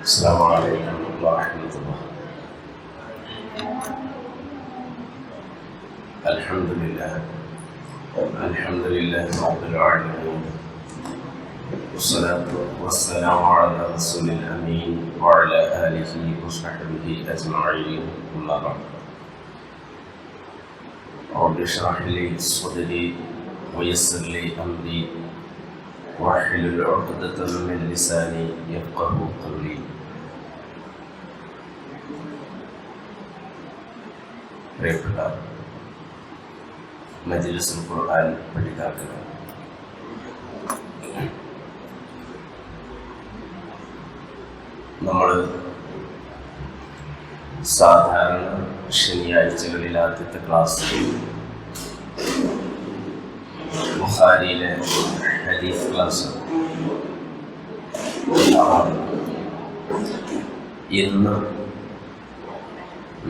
السلام عليكم ورحمة الله. الحمد لله رب العالمين، والصلاة والسلام على رسول الأمين وعلى آله وصحبه أجمعين، أما بعد. رب اشرح لي صدري ويسر لي أمري واحلل عقدة من لساني يفقه قولي. പ്രിയപ്പെട്ട മജ്‌ലിസുൽ ഖുർആൻ പഠിതാക്കളെ, നമ്മൾ സാധാരണ ശനിയാഴ്ചകളിൽ ആദ്യത്തെ ക്ലാസ്സിൽ ബുഖാരിയിലെ ഹദീസ് ക്ലാസ്, ഇന്ന്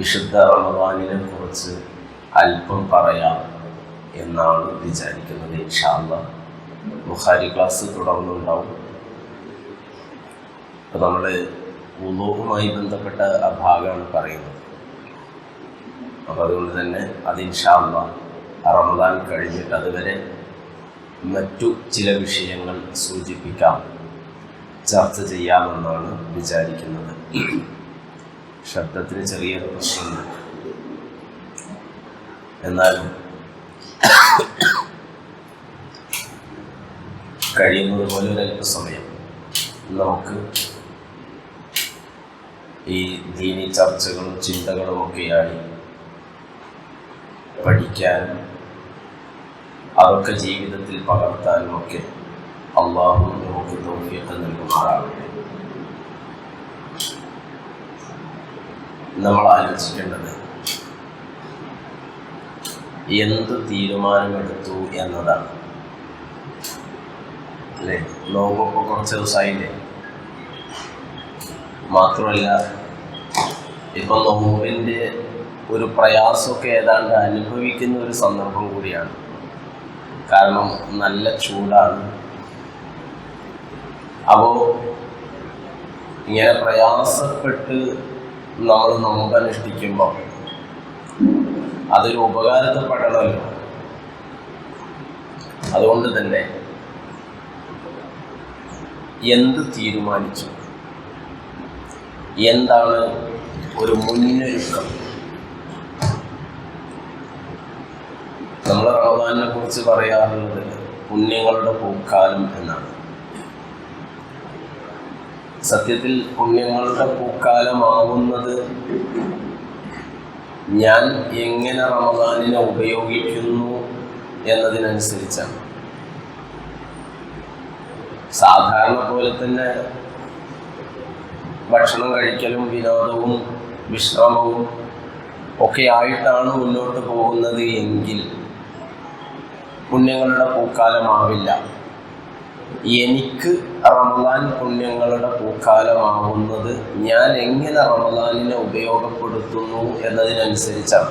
വിശുദ്ധ റമദാനിനെ കുറിച്ച് അല്പം പറയാം എന്നാണ് വിചാരിക്കുന്നത്. ഇൻഷാ അല്ലാഹ് ബുഖാരി ക്ലാസ് തുടർന്നുണ്ടാവും. അപ്പോൾ നമ്മൾ വുളൂഉമായി ബന്ധപ്പെട്ട ആ ഭാഗമാണ് പറയുന്നത്. അപ്പോൾ അതുകൊണ്ട് തന്നെ അത് ഇൻഷാ അല്ലാഹ് റമദാൻ കഴിഞ്ഞിട്ട് അതുവരെ മറ്റു ചില വിഷയങ്ങൾ സൂചിപ്പിക്കാം, ചർച്ച ചെയ്യാമെന്നാണ് വിചാരിക്കുന്നത്. ശബ്ദത്തിന് ചെറിയൊരു പ്രശ്നമുണ്ട്, എന്നാലും കഴിയുന്നത് പോലെ ഒരല്പസമയം നമുക്ക് ഈ ദീനി ചർച്ചകളും ചിന്തകളുമൊക്കെയായി പഠിക്കാനും അതൊക്കെ ജീവിതത്തിൽ പകർത്താനുമൊക്കെ അള്ളാഹു നമുക്ക് തൗഫീഖ് നൽകുമാറാകട്ടെ. നമ്മൾ ആലോചിക്കേണ്ടത് എന്ത് തീരുമാനമെടുത്തു എന്നതാണ്, അല്ലേ? നോമ്പൊക്കെ കുറച്ച് ദിവസമായില്ലേ? മാത്രമല്ല, ഇപ്പം നോമ്പിൻ്റെ ഒരു പ്രയാസമൊക്കെ ഏതാണ്ട് അനുഭവിക്കുന്ന ഒരു സന്ദർഭം കൂടിയാണ്. കാരണം നല്ല ചൂടാണ്. അപ്പോൾ ഇങ്ങനെ പ്രയാസപ്പെട്ട് നമ്മൾ നോമ്പനുഷ്ഠിക്കുമ്പോൾ അതൊരു ഉപകാരപ്പെടണമല്ലോ. അതുകൊണ്ട് തന്നെ എന്ത് തീരുമാനിച്ചു, എന്താണ് ഒരു മുന്നൊരുക്കം? നമ്മൾ റമദാനിനെ കുറിച്ച് പറയാറുള്ളത് പുണ്യങ്ങളുടെ പൂക്കാലം എന്നാണ്. സത്യത്തിൽ പുണ്യങ്ങളുടെ പൂക്കാലമാവുന്നത് ഞാൻ എങ്ങനെ റമദാനിനെ ഉപയോഗിക്കുന്നു എന്നതിനനുസരിച്ചാണ്. സാധാരണ പോലെ തന്നെ ഭക്ഷണം കഴിക്കലും വിനോദവും വിശ്രമവും ഒക്കെ ആയിട്ടാണ് മുന്നോട്ട് പോകുന്നത് എങ്കിൽ പുണ്യങ്ങളുടെ പൂക്കാലമാവില്ല. എനിക്ക് റമദാൻ പുണ്യങ്ങളുടെ പൂക്കാലമാവുന്നത് ഞാൻ എങ്ങനെ റമദാനിനെ ഉപയോഗപ്പെടുത്തുന്നു എന്നതിനനുസരിച്ചാണ്.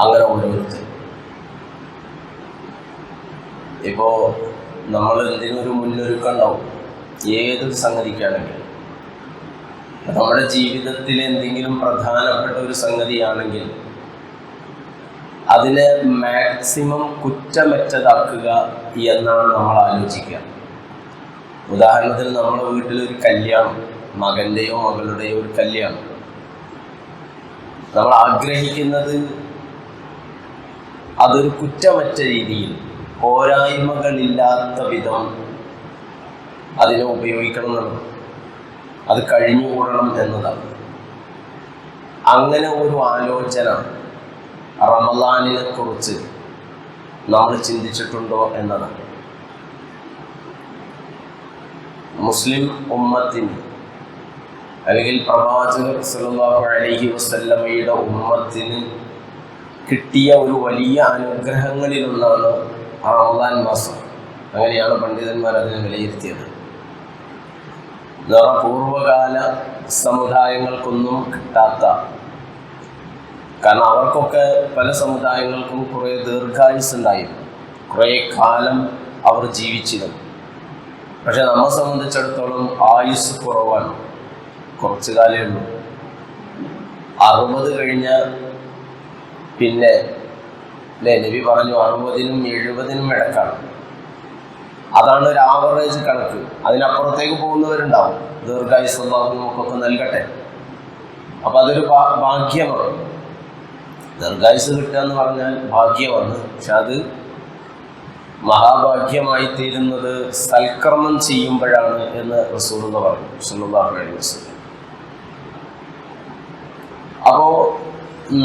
അങ്ങനെ ഓരോരുത്തർ ഇപ്പോൾ നമ്മൾ എന്തിനൊരു മുന്നൊരുക്കം ഉണ്ടാവും, ഏതൊരു സംഗതിക്കാണെങ്കിലും. നമ്മുടെ ജീവിതത്തിൽ എന്തെങ്കിലും പ്രധാനപ്പെട്ട ഒരു സംഗതിയാണെങ്കിൽ അതിനെ മാക്സിമം കുറ്റമറ്റതാക്കുക എന്നാണ് നമ്മൾ ആലോചിക്കുക. ഉദാഹരണത്തിന്, നമ്മുടെ വീട്ടിലൊരു കല്യാണം, മകൻ്റെയോ മകളുടെയോ ഒരു കല്യാണം, നമ്മൾ ആഗ്രഹിക്കുന്നത് അതൊരു കുറ്റമറ്റ രീതിയിൽ, പോരായ്മകളില്ലാത്ത വിധം അതിനെ ഉപയോഗിക്കണം എന്നുള്ളത്, അത് കഴിഞ്ഞുകൂടണം എന്നതാണ്. അങ്ങനെ ഒരു ആലോചന റമദാനിനെ കുറിച്ച് നമ്മൾ ചിന്തിച്ചിട്ടുണ്ടോ എന്നതാണ്. മുസ്ലിം ഉമ്മത്തിന് അല്ലെങ്കിൽ പ്രവാചകർ സല്ലല്ലാഹു അലൈഹി വസല്ലമയുടെ ഉമ്മത്തിന് കിട്ടിയ ഒരു വലിയ അനുഗ്രഹങ്ങളിലൊന്നാണ് റമദാൻ മാസം. അങ്ങനെയാണ് പണ്ഡിതന്മാർ അതിനെ വിലയിരുത്തിയത്. പൂർവകാല സമുദായങ്ങൾക്കൊന്നും കിട്ടാത്ത, കാരണം അവർക്കൊക്കെ പല സമുദായങ്ങൾക്കും കുറേ ദീർഘായുസ്സുണ്ടായിരുന്നു, കുറേ കാലം അവർ ജീവിച്ചിരുന്നു. പക്ഷെ നമ്മെ സംബന്ധിച്ചിടത്തോളം ആയുസ് കുറവാണ്, കുറച്ചു കാലമേ ഉള്ളൂ. 60 കഴിഞ്ഞ പിന്നെ അല്ലേ, നബി പറഞ്ഞു 60-നും 70-നും ഇടക്കാണ്. അതാണ് ഒരു ആവറേജ് കണക്ക്. അതിനപ്പുറത്തേക്ക് പോകുന്നവരുണ്ടാവും. ദീർഘായുസ്സുള്ള നമുക്കൊക്കെ നൽകട്ടെ. അപ്പം അതൊരു ഭാഗ്യമാണ്. ദീർഘായുസ് കിട്ടുക എന്ന് പറഞ്ഞാൽ ഭാഗ്യമാണ്. പക്ഷെ അത് മഹാഭാഗ്യമായി തീരുന്നത് സൽക്കർമ്മം ചെയ്യുമ്പോഴാണ് എന്ന് റസൂലുള്ളാഹി പറഞ്ഞു, സ്വല്ലല്ലാഹു അലൈഹി വസല്ലം. അപ്പോൾ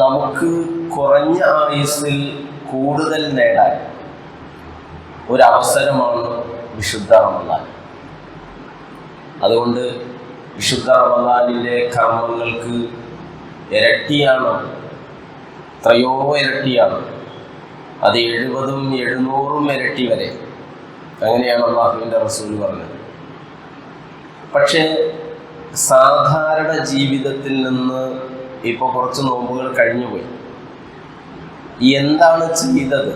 നമുക്ക് കുറഞ്ഞ ആയുസ്സിൽ കൂടുതൽ നേടാൻ ഒരവസരമാണ് വിശുദ്ധ റമദാൻ. അതുകൊണ്ട് വിശുദ്ധ റമദാനിലെ കർമ്മങ്ങൾക്ക് ഇരട്ടിയാണ്, എത്രയോ ഇരട്ടിയാണ്. അത് 70-ഉം 700-ഉം ഇരട്ടി വരെ. അങ്ങനെയാണ് അല്ലാഹുവിൻ്റെ റസൂൽ പറഞ്ഞത്. പക്ഷേ സാധാരണ ജീവിതത്തിൽ നിന്ന് ഇപ്പോൾ കുറച്ച് നോമ്പുകൾ കഴിഞ്ഞുപോയി. എന്താണ് ചെയ്തത്?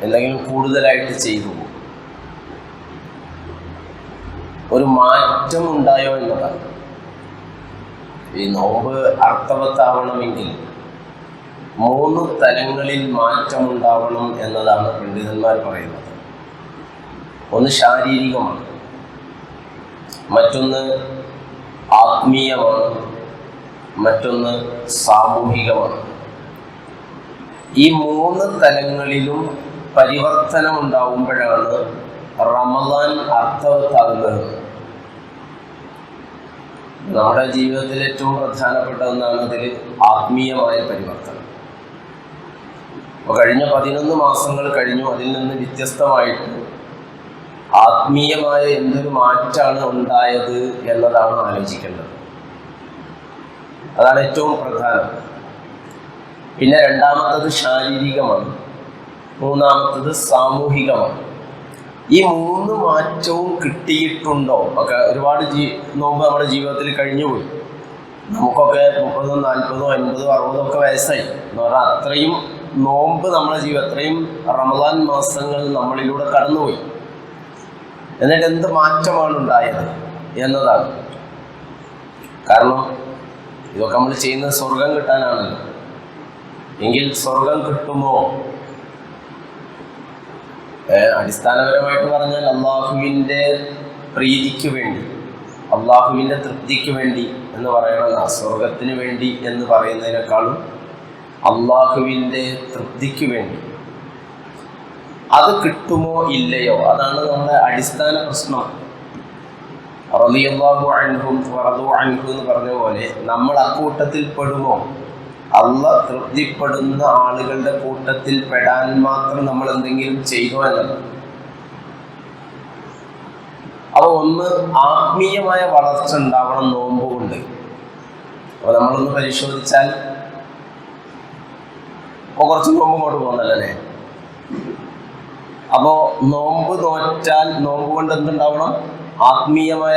എന്തെങ്കിലും കൂടുതലായിട്ട് ചെയ്തു, ഒരു മാറ്റം ഉണ്ടായോ എന്നതാണ്. ഈ നോമ്പ് അർത്ഥവത്താവണമെങ്കിൽ 3 തലങ്ങളിൽ മാറ്റമുണ്ടാവണം എന്നതാണ് പണ്ഡിതന്മാർ പറയുന്നത്. ഒന്ന് ശാരീരികമാണ്, മറ്റൊന്ന് ആത്മീയമാണ്, മറ്റൊന്ന് സാമൂഹികമാണ്. ഈ 3 തലങ്ങളിലും പരിവർത്തനം ഉണ്ടാവുമ്പോഴാണ് റമദാൻ അർത്ഥവത്താകുന്നത്. നമ്മുടെ ജീവിതത്തിൽ ഏറ്റവും പ്രധാനപ്പെട്ട ഒന്നാണ് അതിൽ ആത്മീയമായ പരിവർത്തനം. അപ്പോൾ കഴിഞ്ഞ 11 മാസങ്ങൾ കഴിഞ്ഞു. അതിൽ നിന്ന് വ്യത്യസ്തമായിട്ട് ആത്മീയമായ എന്തൊരു മാറ്റമാണ് ഉണ്ടായത് എന്നതാണ് ആലോചിക്കേണ്ടത്. അതാണ് ഏറ്റവും പ്രധാനം. പിന്നെ രണ്ടാമത്തത് ശാരീരികമാണ്, മൂന്നാമത്തത് സാമൂഹികമാണ്. ഈ 3 മാറ്റവും കിട്ടിയിട്ടുണ്ടോ? ഒക്കെ ഒരുപാട് നോമ്പ് നമ്മുടെ ജീവിതത്തിൽ കഴിഞ്ഞുപോയി. നമുക്കൊക്കെ 30, 40, 50, 60 ഒക്കെ വയസ്സായി എന്ന് പറഞ്ഞാൽ അത്രയും നോമ്പ് നമ്മുടെ ജീവിതം, അത്രയും റമദാൻ മാസങ്ങൾ നമ്മളിലൂടെ കടന്നുപോയി. എന്നിട്ട് എന്ത് മാറ്റമാണ് ഉണ്ടായത് എന്നതാണ്. കാരണം ഇതൊക്കെ നമ്മൾ ചെയ്യുന്നത് സ്വർഗം കിട്ടാനാണല്ലോ. എങ്കിൽ സ്വർഗം കിട്ടുമോ? അടിസ്ഥാനപരമായിട്ട് പറഞ്ഞാൽ അള്ളാഹുവിൻ്റെ പ്രീതിക്ക് വേണ്ടി, അള്ളാഹുവിൻ്റെ തൃപ്തിക്ക് വേണ്ടി എന്ന് പറയണം. സ്വർഗത്തിന് വേണ്ടി എന്ന് പറയുന്നതിനേക്കാളും അള്ളാഹുവിൻ്റെ തൃപ്തിക്ക് വേണ്ടി അത് കിട്ടുമോ ഇല്ലയോ, അതാണ് നമ്മുടെ അടിസ്ഥാന പ്രശ്നം. റളിയല്ലാഹു അൻഹും വറദു അൻഹു എന്ന് പറഞ്ഞ പോലെ നമ്മൾ അക്കൂട്ടത്തിൽ പെടുമോ? അള്ളാഹ് തൃപ്തിപ്പെടുന്ന ആളുകളുടെ കൂട്ടത്തിൽ പെടാൻ മാത്രം നമ്മൾ എന്തെങ്കിലും ചെയ്തോ എന്നല്ല. അപ്പോൾ ഒന്ന് ആത്മീയമായ വളർച്ച ഉണ്ടാവണം നോമ്പ് കൊണ്ട്. അപ്പോൾ നമ്മളൊന്ന് പരിശോധിച്ചാൽ ഇപ്പോൾ കുറച്ച് നോമ്പ് കൊണ്ട് പോകുന്നല്ലേ. അപ്പോൾ നോമ്പ് നോറ്റാൽ നോമ്പ് കൊണ്ട് എന്തുണ്ടാവണം? ആത്മീയമായ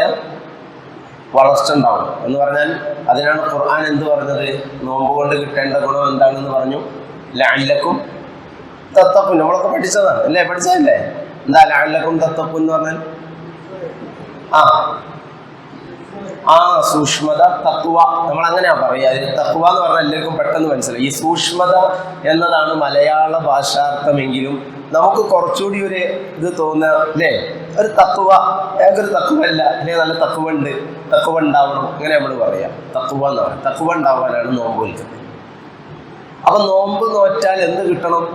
വളർച്ച ഉണ്ടാവണം എന്ന് പറഞ്ഞാൽ അതിനാണ് ഖുർആൻ എന്ത് പറഞ്ഞത്? നോമ്പ് കൊണ്ട് കിട്ടേണ്ട ഗുണം എന്താണെന്ന് പറഞ്ഞു. ലഅല്ലക്കും തത്തഖൂൻ. നമ്മളൊക്കെ പഠിച്ചതാണ് അല്ലേ, പഠിച്ചതല്ലേ? എന്താ ലഅല്ലക്കും തത്തഖൂൻ എന്ന് പറഞ്ഞാൽ? സൂക്ഷ്മത, തഖ്വ. നമ്മൾ അങ്ങനെയാ പറയുക. അതിന് തഖ്വ എന്ന് പറഞ്ഞാൽ എല്ലാവർക്കും പെട്ടെന്ന് മനസ്സിലായി. ഈ സൂക്ഷ്മത എന്നതാണ് മലയാള ഭാഷാർത്ഥമെങ്കിലും നമുക്ക് കുറച്ചുകൂടി ഒരു ഇത് തോന്നുക അല്ലേ? ഒരു തഖ്വ, ഏതൊരു തഖ്വല്ല അല്ലെ, നല്ല തഖ്വ ഉണ്ട്, തഖ്വ ഉണ്ടാവണം, അങ്ങനെ നമ്മൾ പറയാം. തഖ്വ എന്ന് പറയാം. തഖ്വ ഉണ്ടാവാനാണ് നോമ്പ് വിളിക്കുന്നത്. അപ്പൊ നോമ്പ് നോറ്റാൽ എന്ത് കിട്ടണം?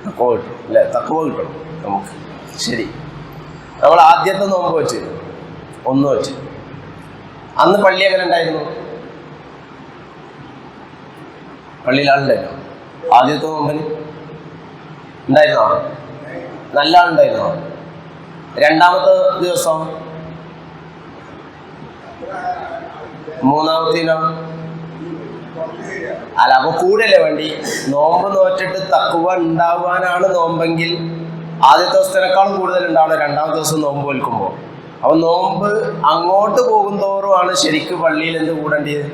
തഖ്വ കിട്ടണം അല്ലേ? തഖ്വ കിട്ടണം നമുക്ക്. ശരി, നമ്മൾ ആദ്യത്തെ നോമ്പ് വെച്ച് 1 വെച്ച് അന്ന് പള്ളി എങ്ങനെ ഉണ്ടായിരുന്നു? പള്ളിയിൽ ആളുണ്ടായിരുന്നോ? ആദ്യത്തെ നോമ്പിന് ഉണ്ടായിരുന്നോ? നല്ല ആളുണ്ടായിരുന്നോ? രണ്ടാമത്തെ ദിവസം, മൂന്നാമത്തേനോ? അല്ല, അപ്പൊ കൂടല്ലേ വേണ്ടി? നോമ്പ് നോറ്റിട്ട് തഖ്വ ഉണ്ടാവാനാണ് നോമ്പെങ്കിൽ ആദ്യത്തെ ദിവസത്തിനേക്കാളും കൂടുതൽ ഉണ്ടാവണം രണ്ടാമത്തെ ദിവസം നോമ്പ് വിൽക്കുമ്പോൾ. അപ്പൊ നോമ്പ് അങ്ങോട്ട് പോകുന്തോറുമാണ് ശരിക്കും പള്ളിയിൽ എന്ത് കൂടേണ്ടത്?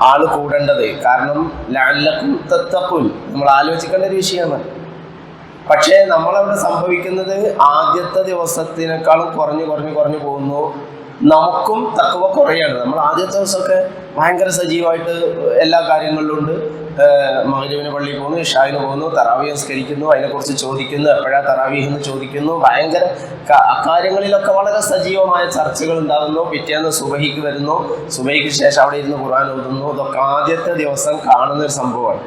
ആള് കൂടേണ്ടത്. കാരണം ലഅല്ലക്കും തത്തഖൂൻ നമ്മൾ ആലോചിക്കേണ്ട ഒരു വിഷയമാണ്. പക്ഷേ നമ്മളവിടെ സംഭവിക്കുന്നത് ആദ്യത്തെ ദിവസത്തിനേക്കാളും കുറഞ്ഞു പോകുന്നു. നമുക്കും തഖ്വ കുറയാണ്. നമ്മൾ ആദ്യത്തെ ദിവസമൊക്കെ ഭയങ്കര സജീവമായിട്ട് എല്ലാ കാര്യങ്ങളിലും ഉണ്ട്. മഗ്‌രിബിന് പള്ളിയിൽ പോകുന്നു, ഇശാഇന് പോകുന്നു, തറാവീഹ് നിസ്കരിക്കുന്നു, അതിനെക്കുറിച്ച് ചോദിക്കുന്നു, എപ്പോഴാണ് തറാവീഹ് എന്ന് ചോദിക്കുന്നു. ഭയങ്കര അക്കാര്യങ്ങളിലൊക്കെ വളരെ സജീവമായ ചർച്ചകൾ ഉണ്ടാകുന്നു. പിറ്റേന്ന് സുബഹിക്ക് വരുന്നു, സുബഹിക്ക് ശേഷം അവിടെ ഇരുന്ന് ഖുർആൻ ഓതുന്നു. ഇതൊക്കെ ആദ്യത്തെ ദിവസം കാണുന്നൊരു സംഭവമാണ്.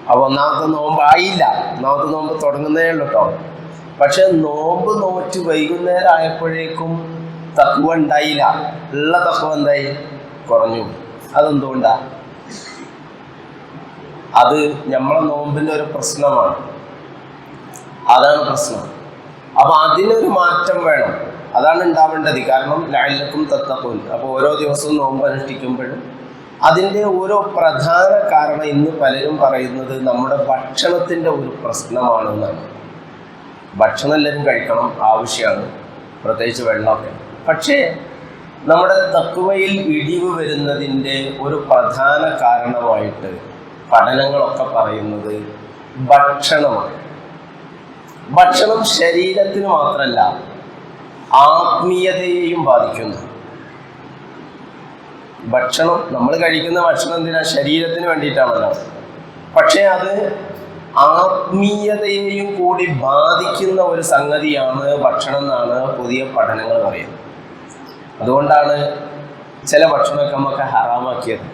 അപ്പോൾ ഒന്നാമത്തെ നോമ്പായില്ല, ഒന്നാമത്തെ നോമ്പ് തുടങ്ങുന്നേ ഉള്ളൂ കേട്ടോ. പക്ഷെ നോമ്പ് നോറ്റ് വൈകുന്നേരം ആയപ്പോഴേക്കും തഖ്വ ഉണ്ടായില്ല. ഉള്ള തഖ്വ എന്തായി? കുറഞ്ഞു. അതെന്തുകൊണ്ടാ? അത് നമ്മളെ നോമ്പിൻ്റെ ഒരു പ്രശ്നമാണ്. അതാണ് പ്രശ്നം. അപ്പൊ അതിനൊരു മാറ്റം വേണം. അതാണ് ഉണ്ടാവേണ്ടത്. കാരണം ലഅല്ലക്കും തത്തഖൂൻ. അപ്പോൾ ഓരോ ദിവസവും നോമ്പ് അനുഷ്ഠിക്കുമ്പോഴും അതിൻ്റെ ഓരോ പ്രധാന കാരണം ഇന്ന് പലരും പറയുന്നത് നമ്മുടെ ഭക്ഷണത്തിൻ്റെ ഒരു പ്രശ്നമാണെന്നാണ്. ഭക്ഷണം എല്ലാവരും കഴിക്കണം, ആവശ്യമാണ്, പ്രത്യേകിച്ച് വെള്ളമൊക്കെ. പക്ഷേ നമ്മുടെ തഖ്വയിൽ ഇടിവ് വരുന്നതിൻ്റെ ഒരു പ്രധാന കാരണമായിട്ട് പഠനങ്ങളൊക്കെ പറയുന്നത് ഭക്ഷണമാണ്. ഭക്ഷണം ശരീരത്തിന് മാത്രമല്ല ആത്മീയതയെയും ബാധിക്കുന്നു. ഭക്ഷണം, നമ്മൾ കഴിക്കുന്ന ഭക്ഷണം എന്തിനാ? ശരീരത്തിന് വേണ്ടിയിട്ടാണല്ലോ. പക്ഷേ അത് ആത്മീയതയെയും കൂടി ബാധിക്കുന്ന ഒരു സംഗതിയാണ് ഭക്ഷണം എന്നാണ് പുതിയ പഠനങ്ങൾ പറയുന്നത്. അതുകൊണ്ടാണ് ചില ഭക്ഷണമൊക്കെ നമുക്ക് ഹറാമാക്കിയത്.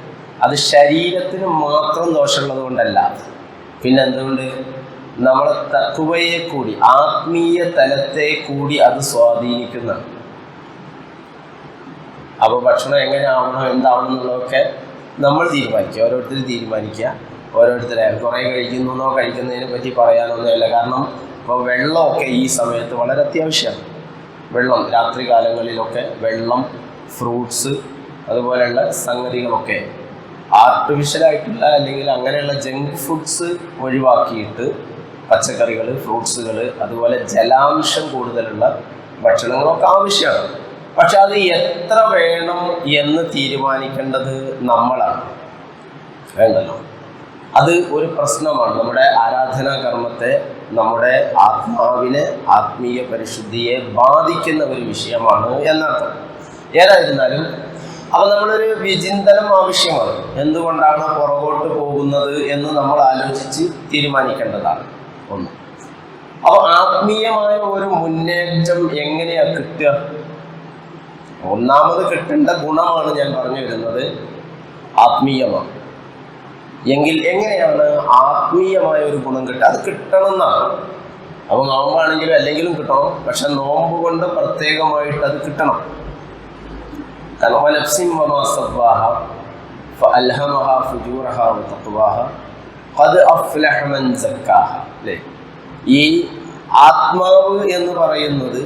അത് ശരീരത്തിന് മാത്രം ദോഷമുള്ളത് കൊണ്ടല്ല, പിന്നെ എന്തുകൊണ്ട്? നമ്മളെ തഖ്വയെ കൂടി, ആത്മീയ തലത്തെ കൂടി അത് സ്വാധീനിക്കുന്നതാണ്. അപ്പോൾ ഭക്ഷണം എങ്ങനെ ആവണം, എന്താവണം എന്നുള്ളതൊക്കെ നമ്മൾ തീരുമാനിക്കുക, ഓരോരുത്തർ തീരുമാനിക്കുക. ഓരോരുത്തരെ കുറേ കഴിക്കുന്നോ കഴിക്കുന്നതിനെ പറ്റി പറയാനൊന്നുമില്ല. കാരണം ഇപ്പോൾ വെള്ളമൊക്കെ ഈ സമയത്ത് വളരെ അത്യാവശ്യമാണ്. വെള്ളം, രാത്രി കാലങ്ങളിലൊക്കെ വെള്ളം, ഫ്രൂട്ട്സ്, അതുപോലെയുള്ള സംഗതികളൊക്കെ ആർട്ടിഫിഷ്യലായിട്ടുള്ള അല്ലെങ്കിൽ അങ്ങനെയുള്ള ജങ്ക് ഫുഡ്സ് ഒഴിവാക്കിയിട്ട് പച്ചക്കറികൾ, ഫ്രൂട്ട്സുകൾ, അതുപോലെ ജലാംശം കൂടുതലുള്ള ഭക്ഷണങ്ങളൊക്കെ ആവശ്യമാണ്. പക്ഷെ അത് എത്ര വേണം എന്ന് തീരുമാനിക്കേണ്ടത് നമ്മളാണ്, വേണ്ടല്ലോ. അത് ഒരു പ്രശ്നമാണ്. നമ്മുടെ ആരാധനാ കർമ്മത്തെ, നമ്മുടെ ആത്മാവിനെ, ആത്മീയ പരിശുദ്ധിയെ ബാധിക്കുന്ന ഒരു വിഷയമാണ് എന്നർത്ഥം. ഏതായിരുന്നാലും അപ്പോൾ നമ്മളൊരു വിചിന്തനം ആവശ്യമാണ്. എന്തുകൊണ്ടാണ് പുറകോട്ട് പോകുന്നത് എന്ന് നമ്മൾ ആലോചിച്ച് തീരുമാനിക്കേണ്ടതാണ് ഒന്ന്. അപ്പോൾ ആത്മീയമായ ഒരു മുന്നേറ്റം എങ്ങനെയാണ് കിട്ടുക? ഒന്നാമത് കിട്ടേണ്ട ഗുണമാണ് ഞാൻ പറഞ്ഞു വരുന്നത്, ആത്മീയമാണ്. എങ്കിൽ എങ്ങനെയാണ് ആത്മീയമായ ഒരു ഗുണം കിട്ടുക? അത് കിട്ടണം എന്നാണ്. അപ്പോൾ നോമ്പാണെങ്കിലും അല്ലെങ്കിലും കിട്ടണം. പക്ഷെ നോമ്പ് കൊണ്ട് പ്രത്യേകമായിട്ട് അത് കിട്ടണം. കാരണം വനഫ്സിൻ വമാ സവ്വാഹ ഫഅൽഹമഹാ ഫുജൂറഹാ വതഖ്വാഹ ഖദ് അഫ്ലഹ മൻ സക്കാഹ. അല്ലേ? ഈ ആത്മാവ് എന്ന് പറയുന്നത്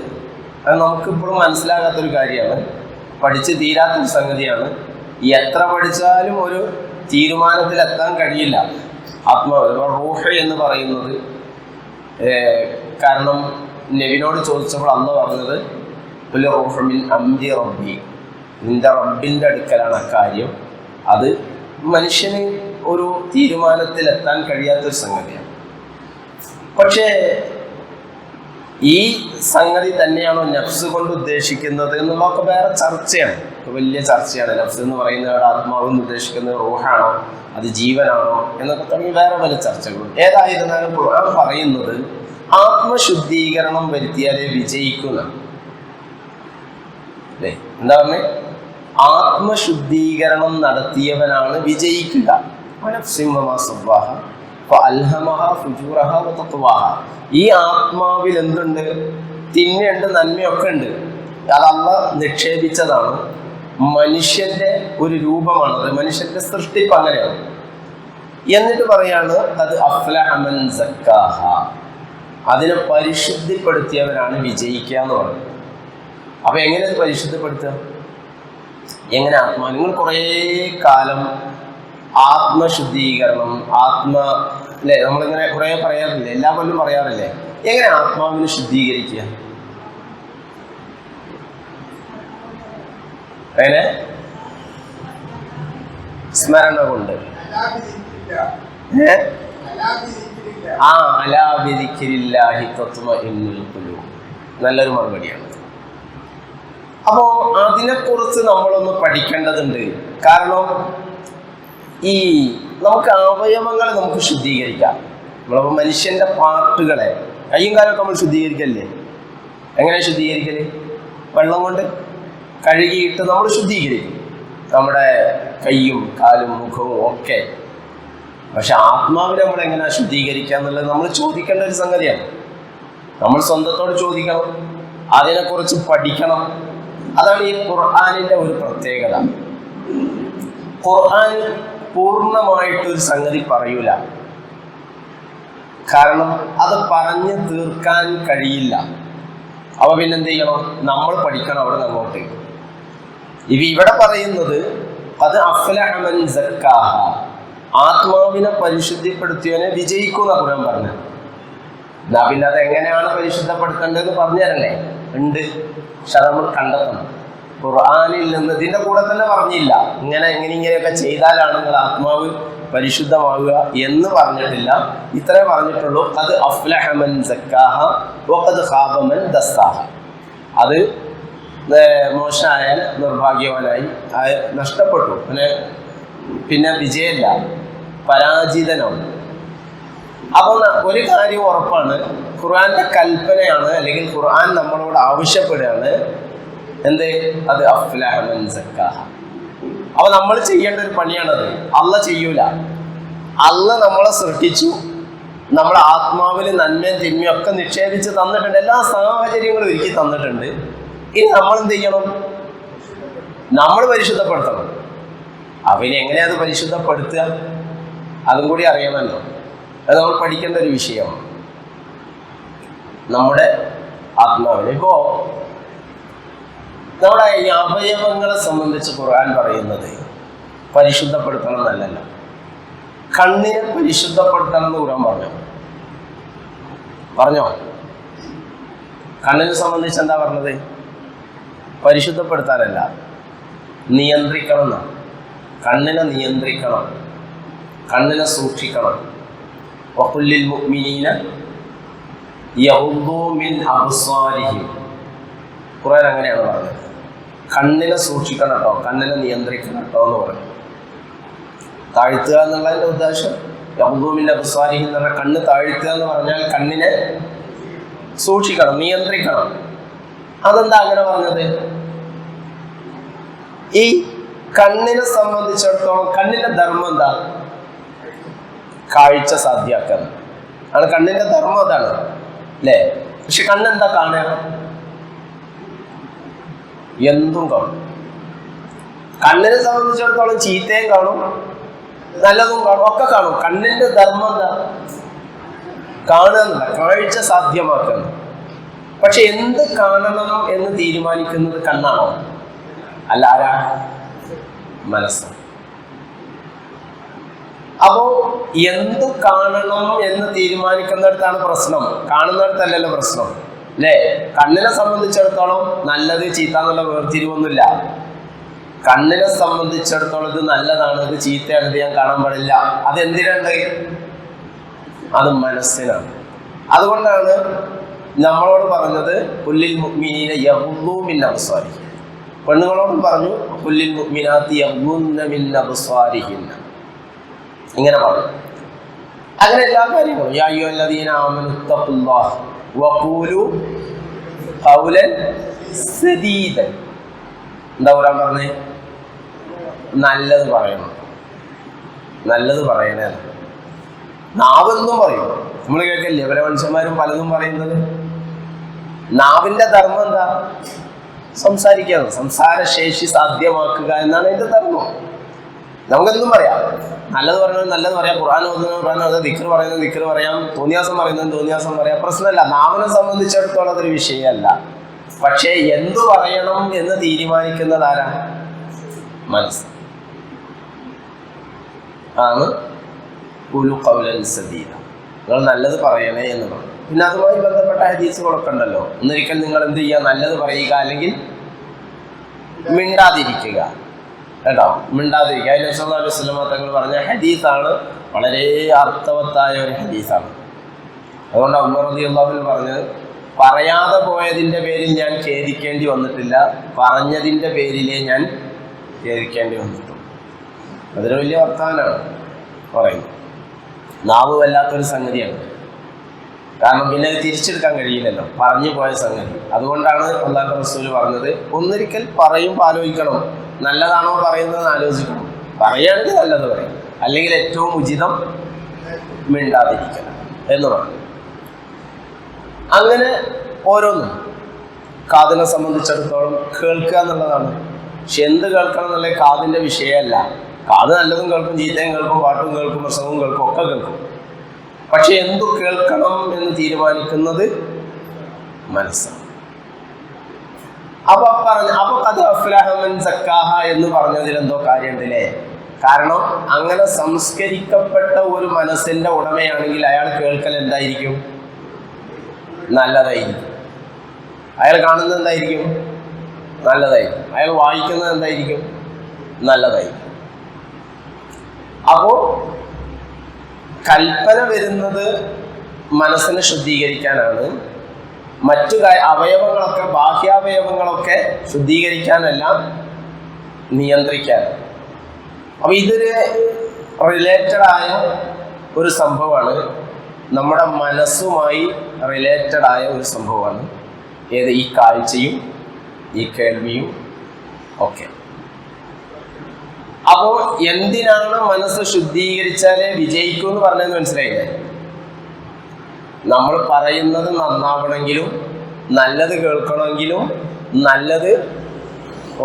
അത് നമുക്കിപ്പോഴും മനസ്സിലാകാത്തൊരു കാര്യമാണ്, പഠിച്ച് തീരാത്തൊരു സംഗതിയാണ്. എത്ര പഠിച്ചാലും ഒരു തീരുമാനത്തിലെത്താൻ കഴിയില്ല. ആത്മാവ്, റൂഹ് എന്ന് പറയുന്നത്, കാരണം നബിനോട് ചോദിച്ചപ്പോൾ അള്ളാഹ് പറഞ്ഞത് റൂഹ് മിൻ അംരി റബ്ബി, നിന്റെ റബ്ബിൻ്റെ അടുക്കലാണ് അക്കാര്യം. അത് മനുഷ്യന് ഒരു തീരുമാനത്തിലെത്താൻ കഴിയാത്തൊരു സംഗതിയാണ്. പക്ഷേ ഈ സംഗതി തന്നെയാണോ നഫ്സ് കൊണ്ട് ഉദ്ദേശിക്കുന്നത് എന്നുള്ളതൊക്കെ വേറെ ചർച്ചയാണ്, വലിയ ചർച്ചയാണ്. നഫ്സ് എന്ന് പറയുന്നത് ആത്മാവ് എന്ന് ഉദ്ദേശിക്കുന്നത് റൂഹാണോ, അത് ജീവനാണോ എന്നൊക്കെ തുടങ്ങി വേറെ പല ചർച്ചകളും. ഏതായിരുന്നാലും ഖുർആൻ പറയുന്നത് ആത്മശുദ്ധീകരണം വരുത്തിയാലേ വിജയിക്കുന്ന, അല്ലേ? എന്താ പറഞ്ഞേ? ആത്മശുദ്ധീകരണം നടത്തിയവനാണ് വിജയിക്കുക. ഈ ആത്മാവിൽ എന്തുണ്ട്? തിന്മയുണ്ട്, നന്മയൊക്കെ ഉണ്ട്. അത് അല്ലാഹ് നിക്ഷേപിച്ചതാണ്. മനുഷ്യന്റെ ഒരു രൂപമാണത്, മനുഷ്യന്റെ സൃഷ്ടിപ്പ് അങ്ങനെയാണ്. എന്നിട്ട് പറയാണ് അത് അഫ്ലഹ മൻ സക്കാഹ, അതിനെ പരിശുദ്ധിപ്പെടുത്തിയവനാണ് വിജയിക്കുക എന്ന് പറയുന്നത്. അപ്പൊ എങ്ങനെ അത് പരിശുദ്ധപ്പെടുത്തുക? എങ്ങനെ ആത്മാവ്? നിങ്ങൾ കുറേ കാലം ആത്മശുദ്ധീകരണം, അല്ലേ, നമ്മളിങ്ങനെ കുറേ പറയാറില്ലേ, എല്ലാ കൊല്ലം പറയാറില്ലേ? എങ്ങനെ ആത്മാവിനെ ശുദ്ധീകരിക്കുക? എങ്ങനെ? സ്മരണ കൊണ്ട്. അലാ ബിദിക്രില്ലാഹി തത്മഇന്നുൽ ഖുലൂബ്. നല്ലൊരു മറുപടിയാണ്. അപ്പോൾ അതിനെക്കുറിച്ച് നമ്മളൊന്ന് പഠിക്കേണ്ടതുണ്ട്. കാരണം ഈ നമുക്ക് അവയവങ്ങളെ നമുക്ക് ശുദ്ധീകരിക്കാം. നമ്മളിപ്പോൾ മനുഷ്യൻ്റെ പാർട്ടുകളെ കയ്യും കാലമൊക്കെ നമ്മൾ ശുദ്ധീകരിക്കല്ലേ? എങ്ങനെ ശുദ്ധീകരിക്കല്? വെള്ളം കൊണ്ട് കഴുകിയിട്ട് നമ്മൾ ശുദ്ധീകരിക്കും നമ്മുടെ കയ്യും കാലും മുഖവും ഒക്കെ. പക്ഷെ ആത്മാവിനെ നമ്മൾ എങ്ങനെയാണ് ശുദ്ധീകരിക്കുക എന്നുള്ളത് നമ്മൾ ചോദിക്കേണ്ട ഒരു സംഗതിയാണ്. നമ്മൾ സ്വന്തത്തോട് ചോദിക്കണം, അതിനെക്കുറിച്ച് പഠിക്കണം. അതാണ് ഈ ഖുർആനിൻ്റെ ഒരു പ്രത്യേകത. ഖുർആൻ പൂർണ്ണമായിട്ടൊരു സംഗതി പറയൂല. കാരണം അത് പറഞ്ഞു തീർക്കാൻ കഴിയില്ല. അപ്പോൾ പിന്നെന്ത് ചെയ്യണം? നമ്മൾ പഠിക്കണം അവിടെ നിന്ന് അങ്ങോട്ട്. ഇവിടെ പറയുന്നത് അത് അഫ്ലഹ മൻ സക്കാഹ, ആത്മാവിനെ പരിശുദ്ധിപ്പെടുത്തിയവനെ വിജയിക്കുന്ന ഖുർആൻ പറഞ്ഞു. എന്നാ പിന്നെ അത് എങ്ങനെയാണ് പരിശുദ്ധപ്പെടുത്തേണ്ടതെന്ന് പറഞ്ഞു തരണ്ടേ? ഉണ്ട്, പക്ഷെ അത് നമ്മൾ കണ്ടെത്തണം. ഖുർആനിൽ നിന്ന് ഇതിൻ്റെ കൂടെ തന്നെ പറഞ്ഞില്ല ഇങ്ങനെയൊക്കെ ചെയ്താലാണ് നിങ്ങൾ ആത്മാവ് പരിശുദ്ധമാവുക എന്ന് പറഞ്ഞിട്ടില്ല. ഇത്രേ പറഞ്ഞിട്ടുള്ളൂ, അത് അഫ്ലഹ മൻ സക്കാഹ വഖദ് ഖാബ മൻ ദസ്സാഹ. അത് മോശമായാൽ നിർഭാഗ്യവാനായി, നഷ്ടപ്പെട്ടു, പിന്നെ വിജയമില്ല, പരാജിതനാണ്. അപ്പോൾ ഒരു കാര്യം ഉറപ്പാണ്, ഖുർആന്റെ കൽപ്പനയാണ്, അല്ലെങ്കിൽ ഖുർആൻ നമ്മളോട് ആവശ്യപ്പെടുകയാണ് എന്ത്? അത് അഫ്ലഹ മൻ സക്കാഹ. അപ്പൊ നമ്മൾ ചെയ്യേണ്ട ഒരു പണിയാണത്. അള്ള ചെയ്യൂല. അള്ള നമ്മളെ സൃഷ്ടിച്ചു, നമ്മളെ ആത്മാവിൽ നന്മയും തിന്മയും ഒക്കെ നിക്ഷേപിച്ച് തന്നിട്ടുണ്ട്, എല്ലാ സാഹചര്യങ്ങളും ഒരുക്കി തന്നിട്ടുണ്ട്. ഇനി നമ്മൾ എന്ത് ചെയ്യണം? നമ്മൾ പരിശുദ്ധപ്പെടുത്തണം. അവന് എങ്ങനെയാ അത് പരിശുദ്ധപ്പെടുത്തുക? അതും കൂടി അറിയണമല്ലോ. അത് നമ്മൾ പഠിക്കേണ്ട ഒരു വിഷയമാണ്. നമ്മുടെ ആത്മാവിനെ ഇപ്പോ നമ്മുടെ ഈ അവയവങ്ങളെ സംബന്ധിച്ച് ഖുർആൻ പറയുന്നത് പരിശുദ്ധപ്പെടുത്തണം എന്നല്ലല്ലോ. കണ്ണിനെ പരിശുദ്ധപ്പെടുത്തണം എന്ന് ഖുർആൻ പറഞ്ഞോ? കണ്ണിനെ സംബന്ധിച്ച് എന്താ പറഞ്ഞത്? പരിശുദ്ധപ്പെടുത്താനല്ല, നിയന്ത്രിക്കണം എന്നാണ്. കണ്ണിനെ നിയന്ത്രിക്കണം, കണ്ണിനെ സൂക്ഷിക്കണം. വഖുല്ലിൽ മുഅ്മിനീന യഗ്ദൂ മിൻ അബ്സാരിഹിം. ഖുർആൻ അങ്ങനെയാണ് പറഞ്ഞത്. കണ്ണിനെ സൂക്ഷിക്കണം കേട്ടോ, കണ്ണിനെ നിയന്ത്രിക്കണം കേട്ടോ എന്ന് പറഞ്ഞു. താഴ്ത്തുക എന്നുള്ളതിൻ്റെ ഉദ്ദേശം യഗ്ദൂ മിൻ അബ്സാരിഹിം എന്ന് പറഞ്ഞാൽ കണ്ണ് താഴ്ത്തുക എന്ന് പറഞ്ഞാൽ കണ്ണിനെ സൂക്ഷിക്കണം, നിയന്ത്രിക്കണം. അതെന്താ അങ്ങനെ പറഞ്ഞത്? ഈ കണ്ണിനെ സംബന്ധിച്ചിടത്തോളം കണ്ണിന്റെ ധർമ്മം എന്താ? കാഴ്ച സാധ്യമാക്കുക ആണ് കണ്ണിന്റെ ധർമ്മം. അതാണ് അല്ലേ? പക്ഷെ കണ്ണെന്താ കാണുക? എന്തും കാണും. കണ്ണിനെ സംബന്ധിച്ചിടത്തോളം ചീത്തയും കാണും, നല്ലതും കാണും, ഒക്കെ കാണും. കണ്ണിന്റെ ധർമ്മം എന്താ? കാണുക എന്നല്ല, കാഴ്ച സാധ്യമാക്കുക. പക്ഷെ എന്ത് കാണണം എന്ന് തീരുമാനിക്കുന്നത് കണ്ണാണോ? അല്ല, ആരാ? മനസ്സ്. അപ്പോ എന്ത് കാണണം എന്ന് തീരുമാനിക്കുന്നിടത്താണ് പ്രശ്നം, കാണുന്നിടത്തല്ലല്ലോ പ്രശ്നം, അല്ലേ? കണ്ണിനെ സംബന്ധിച്ചിടത്തോളം നല്ലത് ചീത്ത എന്നുള്ള വേർതിരിവൊന്നുമില്ല. കണ്ണിനെ സംബന്ധിച്ചിടത്തോളം ഇത് നല്ലതാണ്, ഇത് ചീത്തയാണ്, ഇത് ഞാൻ കാണാൻ പാടില്ല. അതെന്തിനുണ്ട്? അത് മനസ്സിനാണ്. അതുകൊണ്ടാണ് നമ്മളോട് പറഞ്ഞത് കുല്ലിൽ മുഅ്മിനീന യഗ്ദൂ മിൻ അബ്സാരിഹിം. പെണ്ണുങ്ങളോടും പറഞ്ഞു കുല്ലിൽ മുഅ്മിനാത്തി യഗ്ദൂന മിൻ അബ്സാരിഹിൻ. ഇങ്ങനെ പറഞ്ഞു. അങ്ങനെ എല്ലാ കാര്യങ്ങളും യാ അയ്യുഹല്ലദീന ആമനു തഖുല്ലാഹ വഖൂലു ഖൗലൻ സദീദൻ. എന്താ പറയാൻ പറഞ്ഞേ? നല്ലത് പറയണം, നല്ലത് പറയണേ. നാവെന്നും പറയും. നമ്മൾ കേൾക്കല്ലേ പല മനുഷ്യന്മാരും പലതും പറയുന്നത്. നാവിന്റെ ധർമ്മം എന്താ? സംസാരിക്കുക, സംസാരശേഷി സാധ്യമാക്കുക എന്നാണ് അതിന്റെ ധർമ്മം. നമുക്കെന്തും പറയാം. നല്ലത് പറയുന്നത് നല്ലത് പറയാം, ഖുർആൻ ഓതുന്നത് ദിക്ർ പറയുന്നത് ദിക്ർ പറയാം, തോന്നിയാസം പറയുന്നത് തോന്നിയാസം പറയാം, പ്രശ്നമല്ല. നാവിനെ സംബന്ധിച്ചിടത്തോളം അതൊരു വിഷയമല്ല. പക്ഷേ എന്തു പറയണം എന്ന് തീരുമാനിക്കുന്നത് ആരാ? മനസ്സ് ആണ്. ഖുലു ഖൗലൻ സദീദ, നിങ്ങൾ നല്ലത് പറയണേ എന്ന് പറഞ്ഞു. പിന്നെ അതുമായി ബന്ധപ്പെട്ട ഹദീസുകളൊക്കെ ഉണ്ടല്ലോ. ഒന്നൊരിക്കൽ നിങ്ങൾ എന്ത് ചെയ്യുക? നല്ലത് പറയുക, അല്ലെങ്കിൽ മിണ്ടാതിരിക്കുക. കേട്ടോ, മിണ്ടാതിരിക്കുക. അതിന് സല്ലല്ലാഹു അലൈഹി വസല്ലം തങ്ങൾ പറഞ്ഞ ഹദീസാണ് വളരെ അർത്ഥവത്തായ ഒരു ഹദീസാണ്. അതുകൊണ്ട് ഉമർ റളിയല്ലാഹു അൻഹു പറഞ്ഞത്, പറയാതെ പോയതിൻ്റെ പേരിൽ ഞാൻ ഖേദിക്കേണ്ടി വന്നിട്ടില്ല, പറഞ്ഞതിൻ്റെ പേരിലേ ഞാൻ ഖേദിക്കേണ്ടി വന്നിട്ടുള്ളൂ. അതൊരു വലിയ വർത്തമാനമാണ് പറയുന്നത്. നാവ് വല്ലാത്തൊരു സംഗതിയാണ്. കാരണം പിന്നെ അത് തിരിച്ചെടുക്കാൻ കഴിയില്ലല്ലോ, പറഞ്ഞു പോയ സംഗതി. അതുകൊണ്ടാണ് അല്ലാഹുവിൻ്റെ റസൂൽ പറഞ്ഞത്, ഒന്നൊരിക്കൽ പറയുമ്പോൾ ആലോചിക്കണം, നല്ലതാണോ പറയുന്നത് ആലോചിക്കണം. പറയുകയാണെങ്കിൽ നല്ലത് പറയും, അല്ലെങ്കിൽ ഏറ്റവും ഉചിതം മിണ്ടാതിരിക്കണം എന്ന് പറഞ്ഞു. അങ്ങനെ ഓരോന്നും കാതിനെ സംബന്ധിച്ചിടത്തോളം കേൾക്കുക എന്നുള്ളതാണ്. പക്ഷെ എന്ത് കേൾക്കണം എന്നുള്ള കാതിൻ്റെ വിഷയമല്ല. കാത് നല്ലതും കേൾക്കും, ചീത്തയും കേൾക്കും, പാട്ടും കേൾക്കും, പ്രസംഗവും കേൾക്കും, ഒക്കെ കേൾക്കും. പക്ഷെ എന്തു കേൾക്കണം എന്ന് തീരുമാനിക്കുന്നത് മനസ്സാണ്. അപ്പൊ ഖദ് അഫ്ലഹ മൻ സക്കാഹ എന്ന് പറഞ്ഞതിൽ എന്തോ കാര്യമുണ്ടല്ലേ? കാരണം അങ്ങനെ സംസ്കരിക്കപ്പെട്ട ഒരു മനസ്സിന്റെ ഉടമയാണെങ്കിൽ അയാൾ കേൾക്കൽ എന്തായിരിക്കും? നല്ലതായിരിക്കും. അയാൾ കാണുന്നത് എന്തായിരിക്കും? നല്ലതായിരിക്കും. അയാൾ വായിക്കുന്നത് എന്തായിരിക്കും? നല്ലതായിരിക്കും. അപ്പോൾ കൽപ്പന വരുന്നത് മനസ്സിനെ ശുദ്ധീകരിക്കാനാണ്. മറ്റു അവയവങ്ങളൊക്കെ, ബാഹ്യാവയവങ്ങളൊക്കെ ശുദ്ധീകരിക്കാനല്ല, നിയന്ത്രിക്കാൻ. അപ്പം ഇതൊരു റിലേറ്റഡായ ഒരു സംഭവമാണ്, നമ്മുടെ മനസ്സുമായി റിലേറ്റഡായ ഒരു സംഭവമാണ്. ഏത്? ഈ കാഴ്ചയും ഈ കേൾവിയും ഒക്കെ. അപ്പോൾ എന്തിനാണ് മനസ്സ് ശുദ്ധീകരിച്ചാലേ വിജയിക്കൂ എന്ന് പറഞ്ഞതെന്ന് മനസ്സിലായില്ലേ? നമ്മൾ പറയുന്നത് നന്നാവണമെങ്കിലും, നല്ലത് കേൾക്കണമെങ്കിലും, നല്ലത്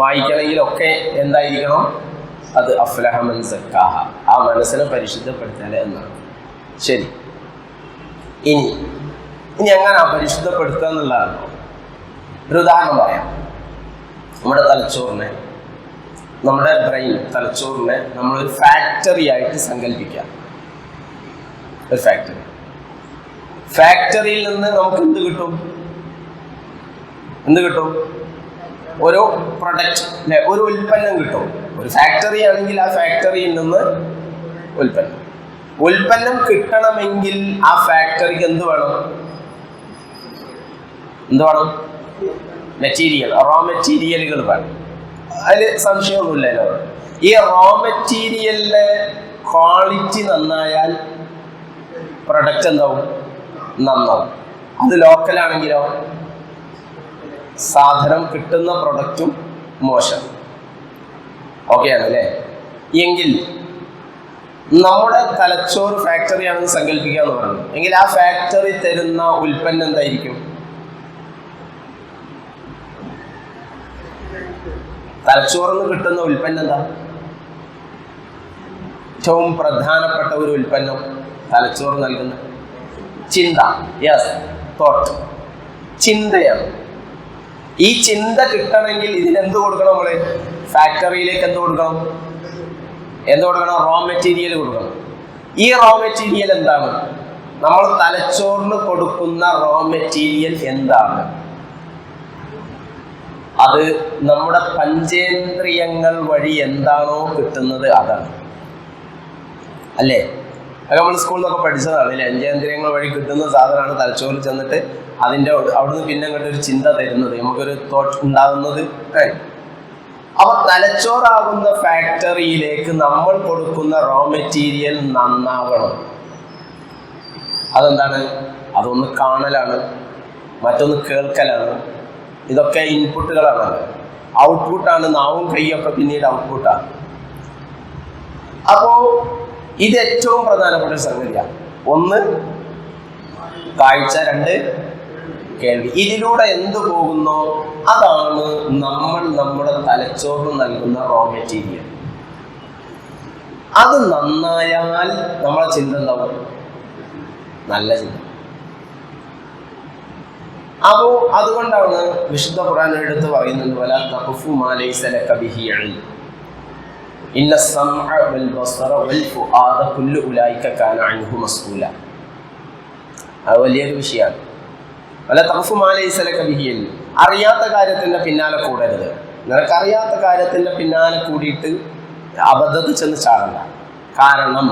വായിക്കണമെങ്കിലും ഒക്കെ എന്തായിരിക്കണം? അത് അഫ്ലഹ മൻ സക്കാഹ, ആ മനസ്സിനെ പരിശുദ്ധപ്പെടുത്താലേ എന്നാണ്. ശരി, ഇനി എങ്ങനെ പരിശുദ്ധപ്പെടുത്തുക എന്നുള്ളതാണോ? ഒരു ഉദാഹരണം പറയാം. നമ്മുടെ തലച്ചോറിനെ, നമ്മുടെ ബ്രെയിൻ, തലച്ചോറിനെ നമ്മളൊരു ഫാക്ടറി ആയിട്ട് സങ്കല്പിക്കാം. ഒരു ഫാക്ടറിയിൽ നിന്ന് നമുക്ക് എന്ത് കിട്ടും? ഒരു പ്രൊഡക്റ്റ്, അല്ലെ? ഒരു ഉൽപ്പന്നം കിട്ടും. ഒരു ഫാക്ടറി ആണെങ്കിൽ ആ ഫാക്ടറിയിൽ നിന്ന് ഉൽപ്പന്നം കിട്ടണമെങ്കിൽ ആ ഫാക്ടറിക്ക് എന്ത് വേണം? മെറ്റീരിയൽ, റോ മെറ്റീരിയലുകൾ വേണം. അതിൽ സംശയമൊന്നുമില്ലല്ലോ. ഈ റോ മെറ്റീരിയലിന്റെ ക്വാളിറ്റി നന്നായാൽ പ്രൊഡക്റ്റ് എന്താവും? നന്നാവും. അത് ലോക്കലാണെങ്കിലോ സാധനം കിട്ടുന്ന പ്രൊഡക്റ്റും മോശം. ഓക്കെയാണ് അല്ലേ? എങ്കിൽ നമ്മുടെ തലച്ചോറ് ഫാക്ടറിയാണെന്ന് സങ്കല്പിക്കുക എന്ന് പറഞ്ഞു. എങ്കിൽ ആ ഫാക്ടറി തരുന്ന ഉൽപ്പന്നം എന്തായിരിക്കും? തലച്ചോറിന് കിട്ടുന്ന ഉൽപ്പന്നം എന്താ? ഏറ്റവും പ്രധാനപ്പെട്ട ഒരു ഉൽപ്പന്നം തലച്ചോറ് നൽകുന്ന ചിന്ത. യെസ്, തോട്ട്, ചിന്തയാണ്. ഈ ചിന്ത കിട്ടണമെങ്കിൽ ഇതിനെന്ത് കൊടുക്കണം? നമ്മള് ഫാക്ടറിയിലേക്ക് എന്ത് കൊടുക്കണം? റോ മെറ്റീരിയൽ കൊടുക്കണം. ഈ റോ മെറ്റീരിയൽ എന്താണ്? നമ്മൾ തലച്ചോറിന് കൊടുക്കുന്ന റോ മെറ്റീരിയൽ എന്താണ്? അത് നമ്മുടെ പഞ്ചേന്ദ്രിയങ്ങൾ വഴി എന്താണോ കിട്ടുന്നത് അതാണ്, അല്ലേ? അത് നമ്മൾ സ്കൂളിലൊക്കെ പഠിച്ചതാണ്, അല്ലേ? പഞ്ചേന്ദ്രിയങ്ങൾ വഴി കിട്ടുന്ന സാധനമാണ് തലച്ചോറിൽ ചെന്നിട്ട് അവിടുന്ന് പിന്നെ അങ്ങോട്ട് ഒരു ചിന്ത തരുന്നത്, നമുക്കൊരു തോട്ട് ഉണ്ടാകുന്നത്. അപ്പൊ തലച്ചോറാകുന്ന ഫാക്ടറിയിലേക്ക് നമ്മൾ കൊടുക്കുന്ന റോ മെറ്റീരിയൽ നന്നാവണം. അതെന്താണ്? അതൊന്ന് കാണലാണ്, മറ്റൊന്ന് കേൾക്കലാണ്. ഇതൊക്കെ ഇൻപുട്ടുകളാണ്. ഔട്ട്പുട്ടാണ്. നാവും കൈയൊക്കെ പിന്നീട് ഔട്ട്പുട്ടാണ്. അപ്പോ ഇത് ഏറ്റവും പ്രധാനപ്പെട്ട ഒരു സംഗതിയാണ്. ഒന്ന് കാഴ്ച, രണ്ട് കേൾവി. ഇതിലൂടെ എന്ത് പോകുന്നോ അതാണ് നമ്മൾ നമ്മുടെ തലച്ചോറിന് നൽകുന്ന റോ മെറ്റീരിയൽ. അത് നന്നായാൽ നമ്മളെ ചിന്ത എന്താവും? നല്ല ചിന്ത. അപ്പോ അതുകൊണ്ടാണ് വിശുദ്ധ ഖുർആൻ എടുത്ത് പറയുന്നത്, വലാ തഖഫു മാ ലൈസ ലക ബിഹി ഇൽം ഇന്ന സമഅ വൽ ബസറ വൽ ഫുആദ കുല്ലു ഉലൈക കാന അൻഹു മസ്ഊല. അത് വലിയൊരു വിഷയമാണ്. വലാ തഖഫു മാ ലൈസ ലക ബിഹി ഇൽം. അറിയാത്ത കാര്യത്തിന്റെ പിന്നാലെ കൂടരുത്. നിനക്കറിയാത്ത കാര്യത്തിന്റെ പിന്നാലെ കൂടിയിട്ട് അബദ്ധത്തിൽ ചെന്ന് ചാടണ്ട. കാരണം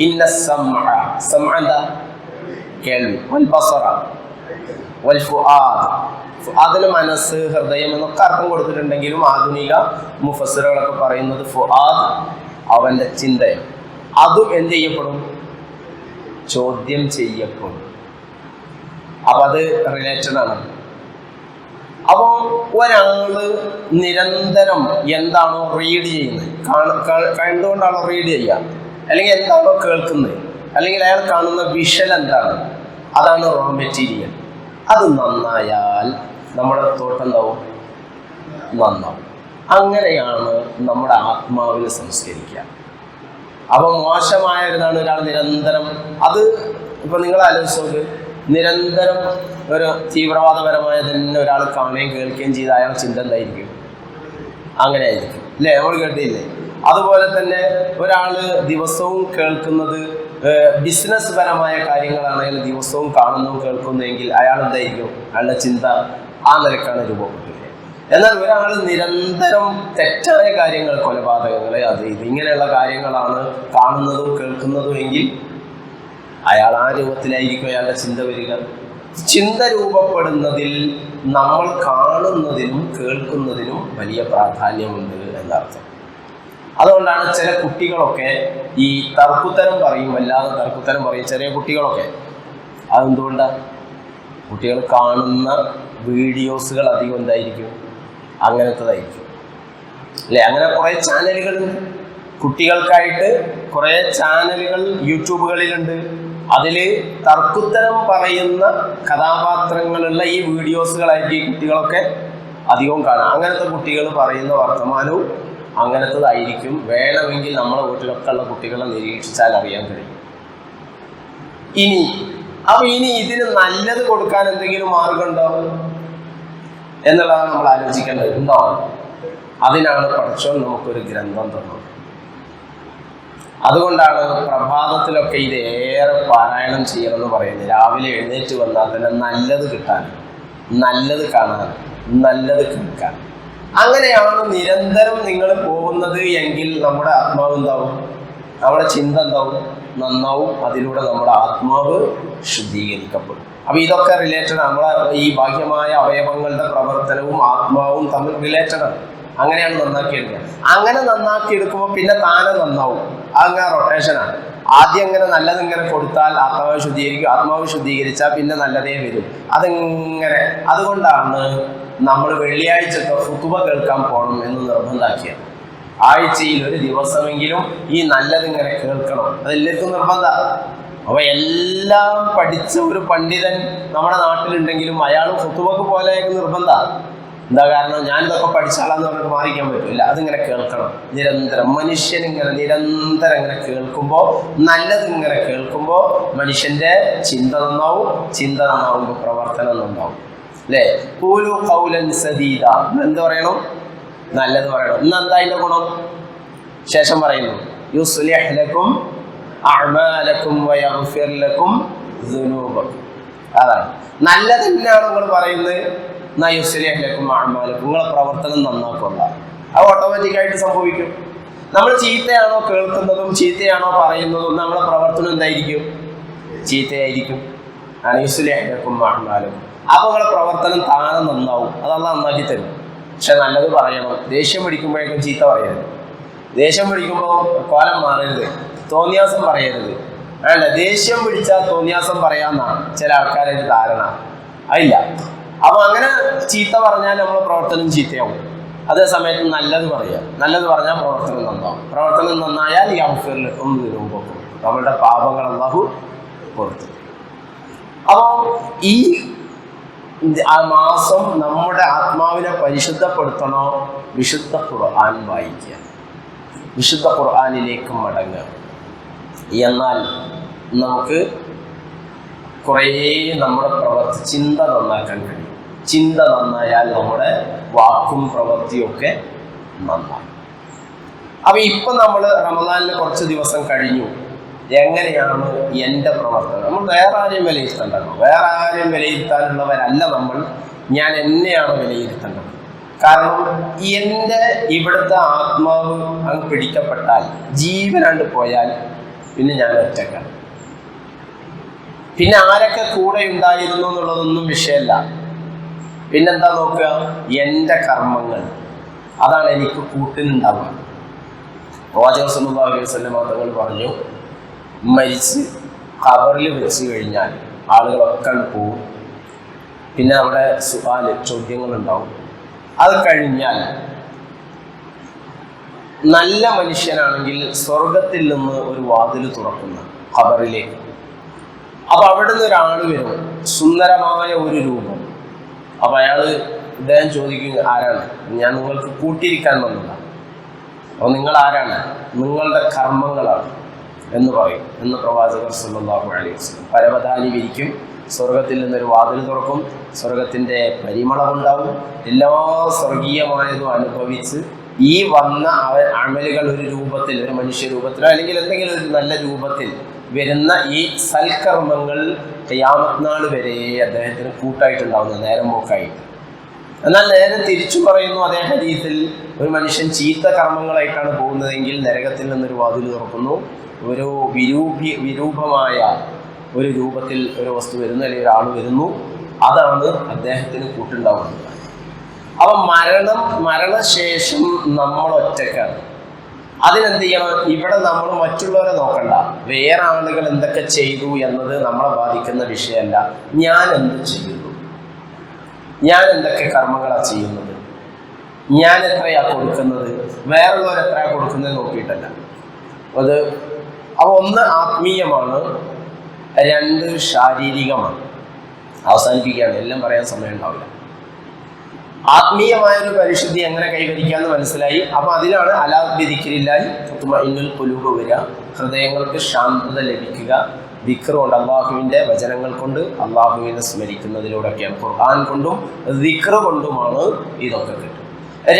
ഇന്ന സമഅ, സമഅ എന്താ? കേൾവി. വൽ ബസറ വൽ ഫുആദ്, ഫുആദിന് മനസ്സ്, ഹൃദയം എന്നൊക്കെ അർത്ഥം കൊടുത്തിട്ടുണ്ടെങ്കിലും ആധുനിക മുഫസ്സിറുകളൊക്കെ പറയുന്നത് ഫുആദ് അവൻ്റെ ചിന്തയാണ്. അതും എന്ത് ചെയ്യപ്പെടും? ചോദ്യം ചെയ്യപ്പെടും. അപ്പം അത് റിലേറ്റഡ് ആണ്. അപ്പോൾ ഒരാള് നിരന്തരം എന്താണോ റീഡ് ചെയ്യുന്നത്, കണ്ടുകൊണ്ടാണോ റീഡ് ചെയ്യുക, അല്ലെങ്കിൽ എന്താണോ കേൾക്കുന്നത്, അല്ലെങ്കിൽ അയാൾ കാണുന്ന വിഷ്വൽ എന്താണ്, അതാണ് റോ മെറ്റീരിയൽ. അത് നന്നായാൽ നമ്മുടെ തോട്ട് എന്താവും? നന്നാവും. അങ്ങനെയാണ് നമ്മുടെ ആത്മാവിനെ സംസ്കരിക്കുക. അപ്പം മോശമായതാണ് ഒരാൾ നിരന്തരം, അത് ഇപ്പം നിങ്ങൾ ആലോചിച്ചോക്ക്, നിരന്തരം ഒരു തീവ്രവാദപരമായ തന്നെ ഒരാൾ കാണുകയും കേൾക്കുകയും ചെയ്ത അയാൾ ചിന്ത എന്തായിരിക്കും? അങ്ങനെ ആയിരിക്കും അല്ലേ? നമ്മൾ കേട്ടില്ലേ? അതുപോലെ തന്നെ ഒരാൾ ദിവസവും കേൾക്കുന്നത് ബിസിനസ് പരമായ കാര്യങ്ങളാണെങ്കിൽ ദിവസവും കാണുന്നതും കേൾക്കുന്നതെങ്കിൽ അയാൾ എന്തായിരിക്കും? അയാളുടെ ചിന്ത ആ നിലക്കാണ് രൂപപ്പെട്ടത്. എന്നാൽ ഒരാൾ നിരന്തരം തെറ്റായ കാര്യങ്ങൾ, കൊലപാതകങ്ങൾ, അത് ഇത് ഇങ്ങനെയുള്ള കാര്യങ്ങളാണ് കാണുന്നതും കേൾക്കുന്നതും എങ്കിൽ അയാൾ ആ രൂപത്തിലായിരിക്കും അയാളുടെ ചിന്ത വരിക. ചിന്ത രൂപപ്പെടുന്നതിൽ നമ്മൾ കാണുന്നതിനും കേൾക്കുന്നതിനും വലിയ പ്രാധാന്യമുണ്ട് എന്നർത്ഥം. അതുകൊണ്ടാണ് ചില കുട്ടികളൊക്കെ ഈ തർക്കുത്തരം പറയും, വല്ലാതെ തർക്കുത്തരം പറയും ചെറിയ കുട്ടികളൊക്കെ. അതെന്തുകൊണ്ടാണ്? കുട്ടികൾ കാണുന്ന വീഡിയോസുകൾ അധികം എന്തായിരിക്കും? അങ്ങനത്തതായിരിക്കും അല്ലേ? അങ്ങനെ കുറേ ചാനലുകളുണ്ട് കുട്ടികൾക്കായിട്ട്, കുറേ ചാനലുകൾ യൂട്യൂബുകളിലുണ്ട്. അതിൽ തർക്കുത്തരം പറയുന്ന കഥാപാത്രങ്ങളുള്ള ഈ വീഡിയോസുകളായിരിക്കും ഈ കുട്ടികളൊക്കെ അധികവും കാണാം. അങ്ങനത്തെ കുട്ടികൾ പറയുന്ന വർത്തമാനവും അങ്ങനത്തതായിരിക്കും. വേണമെങ്കിൽ നമ്മളെ വീട്ടിലൊക്കെ ഉള്ള കുട്ടികളെ നിരീക്ഷിച്ചാൽ അറിയാൻ കഴിയും. ഇനി ഇതിന് നല്ലത് കൊടുക്കാൻ എന്തെങ്കിലും മാർഗമുണ്ടോ എന്നുള്ളതാണ് നമ്മൾ ആലോചിക്കേണ്ടത്. ഉണ്ടോ? അതിനാണ് പടച്ചോൻ നമുക്കൊരു ഗ്രന്ഥം തന്നത്. അതുകൊണ്ടാണ് പ്രഭാതത്തിലൊക്കെ ഇതേറെ പാരായണം ചെയ്യണമെന്ന് പറയുന്നത്. രാവിലെ എഴുന്നേറ്റ് വന്നാൽ തന്നെ നല്ലത് കിട്ടാൻ, നല്ലത് കാണാൻ, നല്ലത് കേൾക്കാൻ. അങ്ങനെയാണ് നിരന്തരം നിങ്ങൾ പോകുന്നത് എങ്കിൽ നമ്മുടെ ആത്മാവ് എന്താവും? നമ്മുടെ ചിന്ത എന്താവും? നന്നാവും. അതിലൂടെ നമ്മുടെ ആത്മാവ് ശുദ്ധീകരിക്കപ്പെടും. അപ്പം ഇതൊക്കെ റിലേറ്റഡ്. നമ്മളെ ഈ ബാഹ്യമായ അവയവങ്ങളുടെ പ്രവർത്തനവും ആത്മാവും തമ്മിൽ റിലേറ്റഡാണ്. അങ്ങനെയാണ് നന്നാക്കിയെടുക്കുക. അങ്ങനെ നന്നാക്കിയെടുക്കുമ്പോൾ പിന്നെ താനെ നന്നാവും. അങ്ങനെ റൊട്ടേഷനാണ്. ആദ്യം ഇങ്ങനെ നല്ലത് ഇങ്ങനെ കൊടുത്താൽ ആത്മാവ് ശുദ്ധീകരിക്കും, ആത്മാവ് ശുദ്ധീകരിച്ചാൽ പിന്നെ നല്ലതേ വരും. അതിങ്ങനെ. അതുകൊണ്ടാണ് നമ്മൾ വെള്ളിയാഴ്ചത്തെ ഖുതുബ കേൾക്കാൻ പോകണം എന്ന് നിർബന്ധമാക്കിയത്. ആഴ്ചയിൽ ഒരു ദിവസമെങ്കിലും ഈ നല്ലതിങ്ങനെ കേൾക്കണം. അതെല്ലാവർക്കും നിർബന്ധമാണ്. അപ്പോൾ എല്ലാം പഠിച്ച ഒരു പണ്ഡിതൻ നമ്മുടെ നാട്ടിലുണ്ടെങ്കിലും അയാൾ ഖുതുബക്ക് പോലെ നിർബന്ധമാണ്. എന്താ കാരണം? ഞാൻ ഇതൊക്കെ പഠിച്ചാളാന്ന് പറഞ്ഞിട്ട് മാറിക്കാൻ പറ്റില്ല. അതിങ്ങനെ കേൾക്കണം നിരന്തരം. മനുഷ്യനിങ്ങനെ നിരന്തരം ഇങ്ങനെ കേൾക്കുമ്പോൾ, നല്ലതിങ്ങനെ കേൾക്കുമ്പോൾ മനുഷ്യൻ്റെ ചിന്ത നന്നാവും. ചിന്ത നന്നാവുമ്പോൾ പ്രവർത്തനം നന്നാവും. അല്ലേ? ഖൂലു ഖൗലൻ സദീദ. എന്ത് പറയണം? നല്ലത് പറയണം. ഇന്നെന്താ അതിൻ്റെ ഗുണം? ശേഷം പറയുന്നു, യുസ്ലിഹ് ലക്കും അഅ്മാലക്കും വയഗ്ഫിർ ലക്കും ദുനൂബക്കും. അതാണ് നല്ലത് തന്നെയാണ് നിങ്ങൾ പറയുന്നത്. യുസ്ലിഹ് ലക്കും അഅ്മാലക്കും, നിങ്ങളെ പ്രവർത്തനം നന്നാക്കുക. അത് ഓട്ടോമാറ്റിക്കായിട്ട് സംഭവിക്കും. നമ്മൾ ചീത്തയാണോ കേൾക്കുന്നതും ചീത്തയാണോ പറയുന്നതും നമ്മളെ പ്രവർത്തനം എന്തായിരിക്കും? ചീത്തയായിരിക്കും. യുസ്ലിഹ് ലക്കും അഅ്മാലക്കും. അപ്പോൾ നിങ്ങളെ പ്രവർത്തനം താനെ നന്നാവും. അത് അല്ലാഹ് നന്നാക്കി തരും. പക്ഷെ നല്ലത് പറയണം. ദേഷ്യം പിടിക്കുമ്പോഴേക്കും ചീത്ത പറയരുത്. ദേഷ്യം പിടിക്കുമ്പോൾ കോലം മാറരുത്. തോന്നിയാസം പറയരുത്. വേണ്ട. ദേഷ്യം പിടിച്ചാൽ തോന്നിയാസം പറയാമെന്നാണ് ചില ആൾക്കാരുടെ ഒരു ധാരണ. അതില്ല. അപ്പോൾ അങ്ങനെ ചീത്ത പറഞ്ഞാൽ നമ്മൾ പ്രവർത്തനം ചീത്തയാവും. അതേ സമയത്ത് നല്ലത് പറയുക. നല്ലത് പറഞ്ഞാൽ പ്രവർത്തനം നന്നാവും. പ്രവർത്തനം നന്നായാൽ യഗ്ഫിർലക്കും ദുനൂബക്കും, നമ്മളുടെ പാപങ്ങൾ അല്ലാഹു പുറത്തു. അപ്പോൾ ഈ മാസം നമ്മുടെ ആത്മാവിനെ പരിശുദ്ധപ്പെടുത്തണോ? വിശുദ്ധ ഖുർആൻ വായിക്കുക, വിശുദ്ധ ഖുർആനിലേക്ക് മടങ്ങുക. എന്നാൽ നമുക്ക് കുറേ നമ്മുടെ ചിന്ത നന്നാക്കാൻ കഴിയും. ചിന്ത നന്നായാൽ നമ്മുടെ വാക്കും പ്രവൃത്തിയൊക്കെ നന്നായി. അപ്പം ഇപ്പം നമ്മൾ റമദാനിൽ കുറച്ച് ദിവസം കഴിഞ്ഞു. എങ്ങനെയാണ് എൻ്റെ പ്രവർത്തനം? നമ്മൾ വേറെ ആരെയും വിലയിരുത്തേണ്ടല്ലോ. വേറെ ആരെയും വിലയിരുത്താനുള്ളവരല്ല നമ്മൾ. ഞാൻ എന്നെയാണ് വിലയിരുത്തേണ്ടത്. കാരണം എൻ്റെ ഇവിടുത്തെ ആത്മാവ് അങ്ങ് പിടിക്കപ്പെട്ടാൽ, ജീവനാണ്ട് പോയാൽ പിന്നെ ഞാൻ ഒറ്റക്കാണ്. പിന്നെ ആരൊക്കെ കൂടെ ഉണ്ടായിരുന്നു എന്നുള്ളതൊന്നും വിഷയമല്ല. പിന്നെന്താ നോക്കുക, എൻ്റെ കർമ്മങ്ങൾ, അതാണ് എനിക്ക് കൂട്ടിനുണ്ടാവുക. പ്രവാചകൻ സല്ലല്ലാഹു അലൈഹി വസല്ലം തങ്ങൾ പറഞ്ഞു, മരിച്ച് ഖബറിൽ വെച്ച് കഴിഞ്ഞാൽ ആളുകളൊക്കെ പോവും. പിന്നെ അവിടെ സുആല്, ചോദ്യങ്ങളുണ്ടാവും. അത് കഴിഞ്ഞാൽ നല്ല മനുഷ്യനാണെങ്കിൽ സ്വർഗത്തിൽ നിന്ന് ഒരു വാതിൽ തുറക്കുന്ന ഖബറിലേക്ക്. അപ്പൊ അവിടെ നിന്ന് ഒരാൾ വരും, സുന്ദരമായ ഒരു രൂപം. അപ്പൊ ഇദ്ദേഹം ചോദിക്കും, ആരാണ്? ഞാൻ നിങ്ങൾക്ക് കൂട്ടിയിരിക്കാൻ വന്നതാണ്. അപ്പോൾ നിങ്ങൾ ആരാണ്? നിങ്ങളുടെ കർമ്മങ്ങളാണ് എന്ന് പറയും എന്ന് പ്രവാചകർ സല്ലല്ലാഹു അലൈഹി വസല്ലം. പരവതാനി വിരിക്കും, സ്വർഗത്തിൽ നിന്നൊരു വാതിൽ തുറക്കും, സ്വർഗത്തിൻ്റെ പരിമളമുണ്ടാവും. എല്ലാ സ്വർഗീയമായതും അനുഭവിച്ച് ഈ വന്ന അമലുകൾ ഒരു രൂപത്തിൽ, ഒരു മനുഷ്യരൂപത്തിലോ അല്ലെങ്കിൽ എന്തെങ്കിലും ഒരു നല്ല രൂപത്തിൽ വരുന്ന ഈ സൽക്കർമ്മങ്ങൾ ഖിയാമത്ത് നാൾ വരെ അദ്ദേഹത്തിന് കൂട്ടായിട്ടുണ്ടാവുന്ന നേരം പോക്കായിട്ട്. എന്നാൽ നേരെ തിരിച്ചു പറയുന്നു അതേ ഹദീസിൽ, ഒരു മനുഷ്യൻ ചീത്ത കർമ്മങ്ങളായിട്ടാണ് പോകുന്നതെങ്കിൽ നരകത്തിൽ നിന്നൊരു വാതിൽ തുറക്കുന്നു, ഒരു വിരൂപമായ ഒരു രൂപത്തിൽ ഒരു വസ്തു വരുന്നു, അല്ലെങ്കിൽ ഒരാൾ വരുന്നു, അതാണ് അദ്ദേഹത്തിന് കൂട്ടുണ്ടാവുന്നത്. അപ്പം മരണശേഷം നമ്മൾ ഒറ്റക്കാണ്. അതിനെന്ത് ചെയ്യണം? ഇവിടെ നമ്മൾ മറ്റുള്ളവരെ നോക്കണ്ട, വേറെ ആളുകൾ എന്തൊക്കെ ചെയ്തു എന്നത് നമ്മളെ ബാധിക്കുന്ന വിഷയമല്ല. ഞാൻ എന്ത് ചെയ്യുന്നു, ഞാൻ എന്തൊക്കെ കർമ്മങ്ങളാണ് ചെയ്യുന്നത്, ഞാൻ എത്രയാ കൊടുക്കുന്നത്, വേറുള്ളവർ എത്രയാ കൊടുക്കുന്നത് നോക്കിയിട്ടല്ല. അപ്പോൾ ഒന്ന് ആത്മീയമാണ്, രണ്ട് ശാരീരികമാണ്. അവസാനിപ്പിക്കുകയാണ്, എല്ലാം പറയാൻ സമയം ഉണ്ടാവില്ല. ആത്മീയമായൊരു പരിശുദ്ധി എങ്ങനെ കൈവരിക്കാമെന്ന് മനസ്സിലായി. അപ്പം അതിനാണ് അലാ ബിദിക്രില്ലാഹി തത്മഇന്നുൽ ഖുലൂബ് വരിക, ഹൃദയങ്ങൾക്ക് ശാന്തത ലഭിക്കുക. ദിക്ർ കൊണ്ട്, അള്ളാഹുവിൻ്റെ വചനങ്ങൾ കൊണ്ട്, അള്ളാഹുവിനെ സ്മരിക്കുന്നതിലൂടെയൊക്കെയാണ്. ഖുർആൻ കൊണ്ടും ദിക്ർ കൊണ്ടുമാണ് ഇതൊക്കെ കിട്ടും.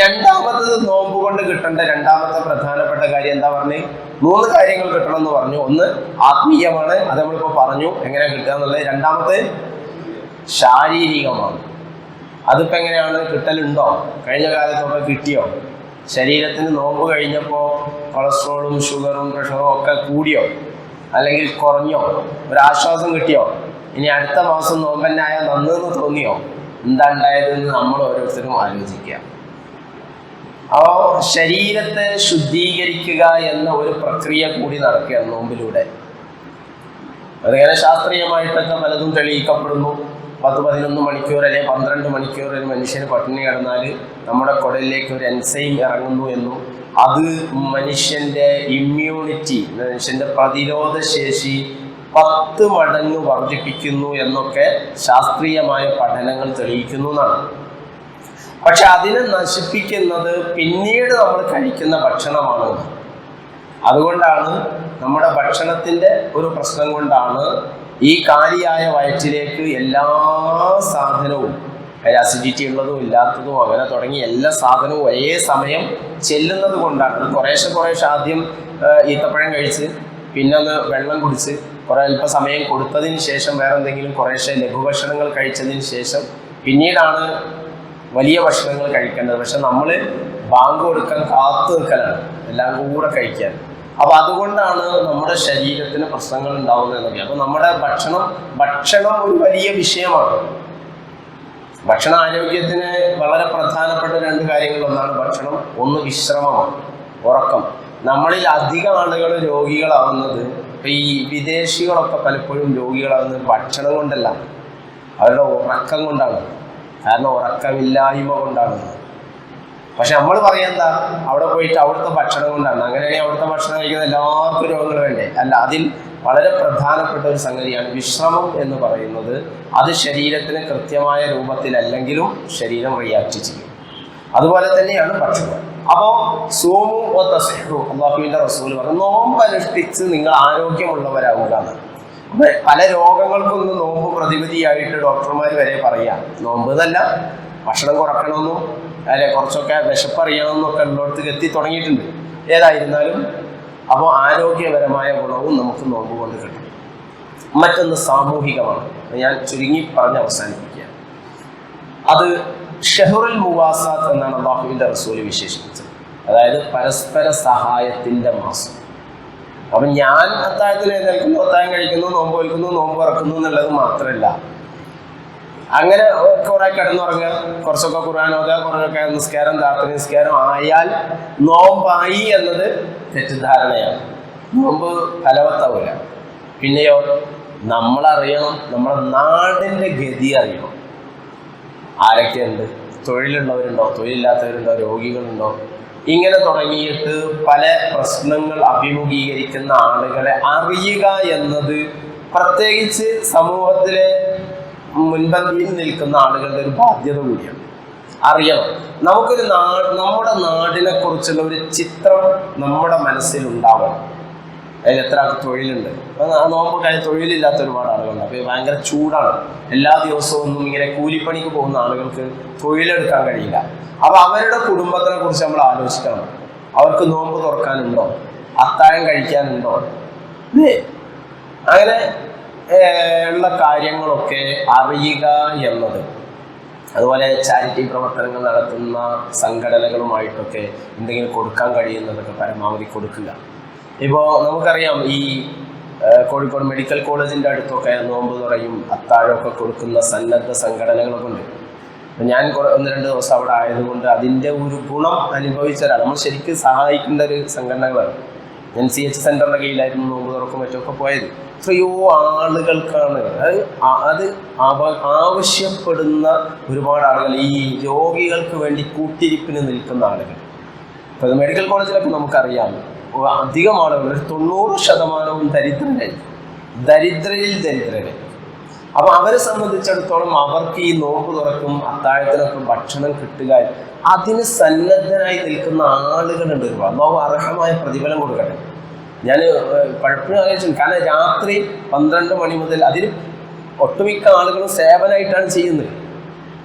രണ്ടാമത്തത് നോമ്പ് കൊണ്ട് കിട്ടേണ്ട രണ്ടാമത്തെ പ്രധാനപ്പെട്ട കാര്യം എന്താ പറഞ്ഞേ? 3 കാര്യങ്ങൾ കിട്ടണമെന്ന് പറഞ്ഞു. ഒന്ന് ആത്മീയമാണ്, അത് നമ്മളിപ്പോൾ പറഞ്ഞു എങ്ങനെ കിട്ടുക എന്നുള്ളത്. രണ്ടാമത്തെ ശാരീരികമാണ്. അതിപ്പോൾ എങ്ങനെയാണ്? കിട്ടലുണ്ടോ? കഴിഞ്ഞ കാലത്തൊക്കെ കിട്ടിയോ? ശരീരത്തിന് നോമ്പ് കഴിഞ്ഞപ്പോൾ കൊളസ്ട്രോളും ഷുഗറും പ്രഷറും ഒക്കെ കൂടിയോ അല്ലെങ്കിൽ കുറഞ്ഞോ? ഒരാശ്വാസം കിട്ടിയോ? ഇനി അടുത്ത മാസം നോമ്പന്നായാൽ നന്നെന്ന് തോന്നിയോ? എന്താ ഉണ്ടായതെന്ന് നമ്മൾ ഓരോരുത്തരും ആലോചിക്കുക. അപ്പോൾ ശരീരത്തെ ശുദ്ധീകരിക്കുക എന്ന ഒരു പ്രക്രിയ കൂടി നടക്കുകയാണ് നോമ്പിലൂടെ. അതിങ്ങനെ ശാസ്ത്രീയമായിട്ടൊക്കെ പലതും തെളിയിക്കപ്പെടുന്നു. 10-11 മണിക്കൂർ അല്ലെങ്കിൽ 12 മണിക്കൂർ ഒരു മനുഷ്യന് പട്ടിണി കിടന്നാൽ നമ്മുടെ കുടലിലേക്ക് ഒരു എൻസൈം ഇറങ്ങുന്നു എന്നും അത് മനുഷ്യൻ്റെ ഇമ്മ്യൂണിറ്റി, മനുഷ്യൻ്റെ പ്രതിരോധ ശേഷി 10 മടങ്ങ് വർദ്ധിപ്പിക്കുന്നു എന്നൊക്കെ ശാസ്ത്രീയമായ പഠനങ്ങൾ തെളിയിക്കുന്നു എന്നാണ്. പക്ഷെ അതിനെ നശിപ്പിക്കുന്നത് പിന്നീട് നമ്മൾ കഴിക്കുന്ന ഭക്ഷണമാണ്. അതുകൊണ്ടാണ് നമ്മുടെ ഭക്ഷണത്തിൻ്റെ ഒരു പ്രശ്നം കൊണ്ടാണ് ഈ കാലിയായ വയറ്റിലേക്ക് എല്ലാ സാധനവും, അസിഡിറ്റി ഉള്ളതും ഇല്ലാത്തതും അങ്ങനെ തുടങ്ങി എല്ലാ സാധനവും ഒരേ സമയം ചെല്ലുന്നത് കൊണ്ടാണ്. കുറേശ്ശെ ആദ്യം ഈത്തപ്പഴം കഴിച്ച്, പിന്നെ ഒന്ന് വെള്ളം കുടിച്ച്, അല്പസമയം കൊടുത്തതിന് ശേഷം വേറെ എന്തെങ്കിലും കുറേശ്ശെ ലഘുഭക്ഷണങ്ങൾ കഴിച്ചതിന് ശേഷം പിന്നീടാണ് വലിയ ഭക്ഷണങ്ങൾ കഴിക്കേണ്ടത്. പക്ഷെ നമ്മൾ ബാങ്ക് കൊടുക്കാൻ കാത്തു നിൽക്കലാണ് എല്ലാം കൂടെ കഴിക്കാൻ. അപ്പോൾ അതുകൊണ്ടാണ് നമ്മുടെ ശരീരത്തിന് പ്രശ്നങ്ങൾ ഉണ്ടാവുന്നതെന്നൊക്കെ. അപ്പോൾ നമ്മുടെ ഭക്ഷണം ഒരു വലിയ വിഷയമാണ്. ഭക്ഷണ ആരോഗ്യത്തിന് വളരെ പ്രധാനപ്പെട്ട 2 കാര്യങ്ങളൊന്നാണ് ഭക്ഷണം, ഒന്ന് വിശ്രമമാണ്, ഉറക്കം. നമ്മളിൽ അധികം ആളുകൾ രോഗികളാവുന്നത്, ഈ വിദേശികളൊക്കെ പലപ്പോഴും രോഗികളാവുന്നത് ഭക്ഷണം കൊണ്ടല്ല, അവരുടെ ഉറക്കം കൊണ്ടാണ്. കാരണം ഉറക്കമില്ലായ്മ കൊണ്ടാണ്. പക്ഷെ നമ്മൾ പറയാ അവിടെ പോയിട്ട് അവിടുത്തെ ഭക്ഷണം കൊണ്ടാണ്. അങ്ങനെയാണെങ്കിൽ അവിടുത്തെ ഭക്ഷണം കഴിക്കുന്ന എല്ലാവർക്കും രോഗങ്ങൾ വേണ്ടേ? അല്ല, അതിൽ വളരെ പ്രധാനപ്പെട്ട ഒരു സംഗതിയാണ് വിശ്രമം എന്ന് പറയുന്നത്. അത് ശരീരത്തിന് കൃത്യമായ രൂപത്തിലല്ലെങ്കിലും ശരീരം റിയാക്ട് ചെയ്യും. അതുപോലെ തന്നെയാണ് ഭക്ഷണം. അപ്പോൾ സൂമു ഓ തസ്ഹു, അല്ലാഹുവിൻ്റെ റസൂൽ പറഞ്ഞു, നോമ്പ് അനുഷ്ഠിച്ച് നിങ്ങൾ ആരോഗ്യമുള്ളവരാവുക എന്ന്. പല രോഗങ്ങൾക്കൊന്നും നോമ്പ് പ്രതിവിധിയായിട്ട് ഡോക്ടർമാർ വരെ പറയാം. നോമ്പ് എന്നല്ല, ഭക്ഷണം കുറക്കണമെന്നും അല്ലെ കുറച്ചൊക്കെ വിശപ്പറിയണമെന്നൊക്കെ ഉള്ളിടത്തേക്ക് എത്തി തുടങ്ങിയിട്ടുണ്ട്. ഏതായിരുന്നാലും അപ്പോൾ ആരോഗ്യപരമായ ഗുണവും നമുക്ക് നോമ്പ് കൊണ്ട് കിട്ടും. മറ്റൊന്ന് സാമൂഹികമാണ്. ഞാൻ ചുരുങ്ങി പറഞ്ഞ് അവസാനിപ്പിക്കുക. അത് ഷഹറുൽ മുവാസാത്ത് എന്നാണ് അല്ലാഹുവിൻ്റെ റസൂൽ വിശേഷിപ്പിച്ചത്. അതായത് പരസ്പര സഹായത്തിൻ്റെ മാസം. അപ്പം ഞാൻ അത്താഴത്തിന് എഴുന്നേൽക്കുന്നു, അത്താഴം കഴിക്കുന്നു, നോമ്പ് വയ്ക്കുന്നു, നോമ്പ് തുറക്കുന്നു എന്നുള്ളത് മാത്രമല്ല. അങ്ങനെ കുറെ കിടന്നുറങ്ങുക, കുറച്ചൊക്കെ ഖുർആൻ ഓതുക, കുറച്ചൊക്കെ നിസ്കാരം, രാത്രി നിസ്കാരം ആയാൽ നോമ്പായി എന്നത് തെറ്റിദ്ധാരണയാണ്. നോമ്പ് ഫലവത്താവില്ല. പിന്നെയോ നമ്മളറിയണം, നമ്മുടെ നാടിൻ്റെ ഗതി അറിയണം. ആരൊക്കെയുണ്ട്, തൊഴിലുള്ളവരുണ്ടോ, തൊഴിലില്ലാത്തവരുണ്ടോ, രോഗികളുണ്ടോ, ഇങ്ങനെ തുടങ്ങിയിട്ട് പല പ്രശ്നങ്ങൾ അഭിമുഖീകരിക്കുന്ന ആളുകളെ അറിയുക എന്നത് പ്രത്യേകിച്ച് സമൂഹത്തിലെ മുൻപന്തിയിൽ നിൽക്കുന്ന ആളുകളുടെ ഒരു ബാധ്യത കൂടിയാണ്. അറിയണം. നമുക്കൊരു നമ്മുടെ നാടിനെ കുറിച്ചുള്ള ഒരു ചിത്രം നമ്മുടെ മനസ്സിലുണ്ടാവണം. അതിൽ എത്ര ആൾക്ക് തൊഴിലുണ്ട്, നോമ്പ് കഴിഞ്ഞ് തൊഴിലില്ലാത്ത ഒരുപാട് ആളുകളുണ്ട്. അപ്പോൾ ഭയങ്കര ചൂടാണ്. എല്ലാ ദിവസവും ഒന്നും ഇങ്ങനെ കൂലിപ്പണിക്ക് പോകുന്ന ആളുകൾക്ക് തൊഴിലെടുക്കാൻ കഴിയില്ല. അപ്പോൾ അവരുടെ കുടുംബത്തിനെ കുറിച്ച് നമ്മൾ ആലോചിക്കണം. അവർക്ക് നോമ്പ് തുറക്കാനുണ്ടോ, അത്താഴം കഴിക്കാനുണ്ടോ, അങ്ങനെ ഉള്ള കാര്യങ്ങളൊക്കെ അറിയുക എന്നത്. അതുപോലെ ചാരിറ്റി പ്രവർത്തനങ്ങൾ നടത്തുന്ന സംഘടനകളുമായിട്ടൊക്കെ എന്തെങ്കിലും കൊടുക്കാൻ കഴിയുന്നതൊക്കെ പരമാവധി കൊടുക്കുക. ഇപ്പോൾ നമുക്കറിയാം, ഈ കോഴിക്കോട് മെഡിക്കൽ കോളേജിൻ്റെ അടുത്തൊക്കെ നോമ്പ് തുറയും അത്താഴമൊക്കെ കൊടുക്കുന്ന സന്നദ്ധ സംഘടനകളൊക്കെ ഉണ്ട്. ഞാൻ 1-2 ദിവസം അവിടെ ആയതുകൊണ്ട് അതിൻ്റെ ഒരു ഗുണം അനുഭവിച്ചതാണ്. നമ്മൾ ശരിക്കും സഹായിക്കേണ്ട ഒരു സംഘടനകളാണ്. NCH സെൻ്ററിൻ്റെ കീഴിലായിരുന്നു നോമ്പ് തുറക്കും മറ്റൊക്കെ പോയത്. എത്രയോ ആളുകൾക്കാണ് അത് ആവശ്യപ്പെടുന്ന ഒരുപാട് ആളുകൾ, ഈ രോഗികൾക്ക് വേണ്ടി കൂട്ടിരിപ്പിന് നിൽക്കുന്ന ആളുകൾ. ഇപ്പോൾ മെഡിക്കൽ കോളേജിലൊക്കെ നമുക്കറിയാം, അധികം ആളുകൾ, ഒരു 90% ദരിദ്രരിൽ. അപ്പം അവരെ സംബന്ധിച്ചിടത്തോളം അവർക്ക് ഈ നോമ്പ് തുറക്കും അത്താഴത്തിനൊക്കെ ഭക്ഷണം കിട്ടുക, അതിന് സന്നദ്ധനായി നിൽക്കുന്ന ആളുകളുണ്ട്. അല്ലാഹു അർഹമായ പ്രതിഫലം കൊടുക്കട്ടെ. ഞാൻ പലപ്പോഴും ആലോചിച്ചു, കാരണം രാത്രി 12 മണി മുതൽ അതിന് ഒട്ടുമിക്ക ആളുകളും സേവനമായിട്ടാണ് ചെയ്യുന്നത്.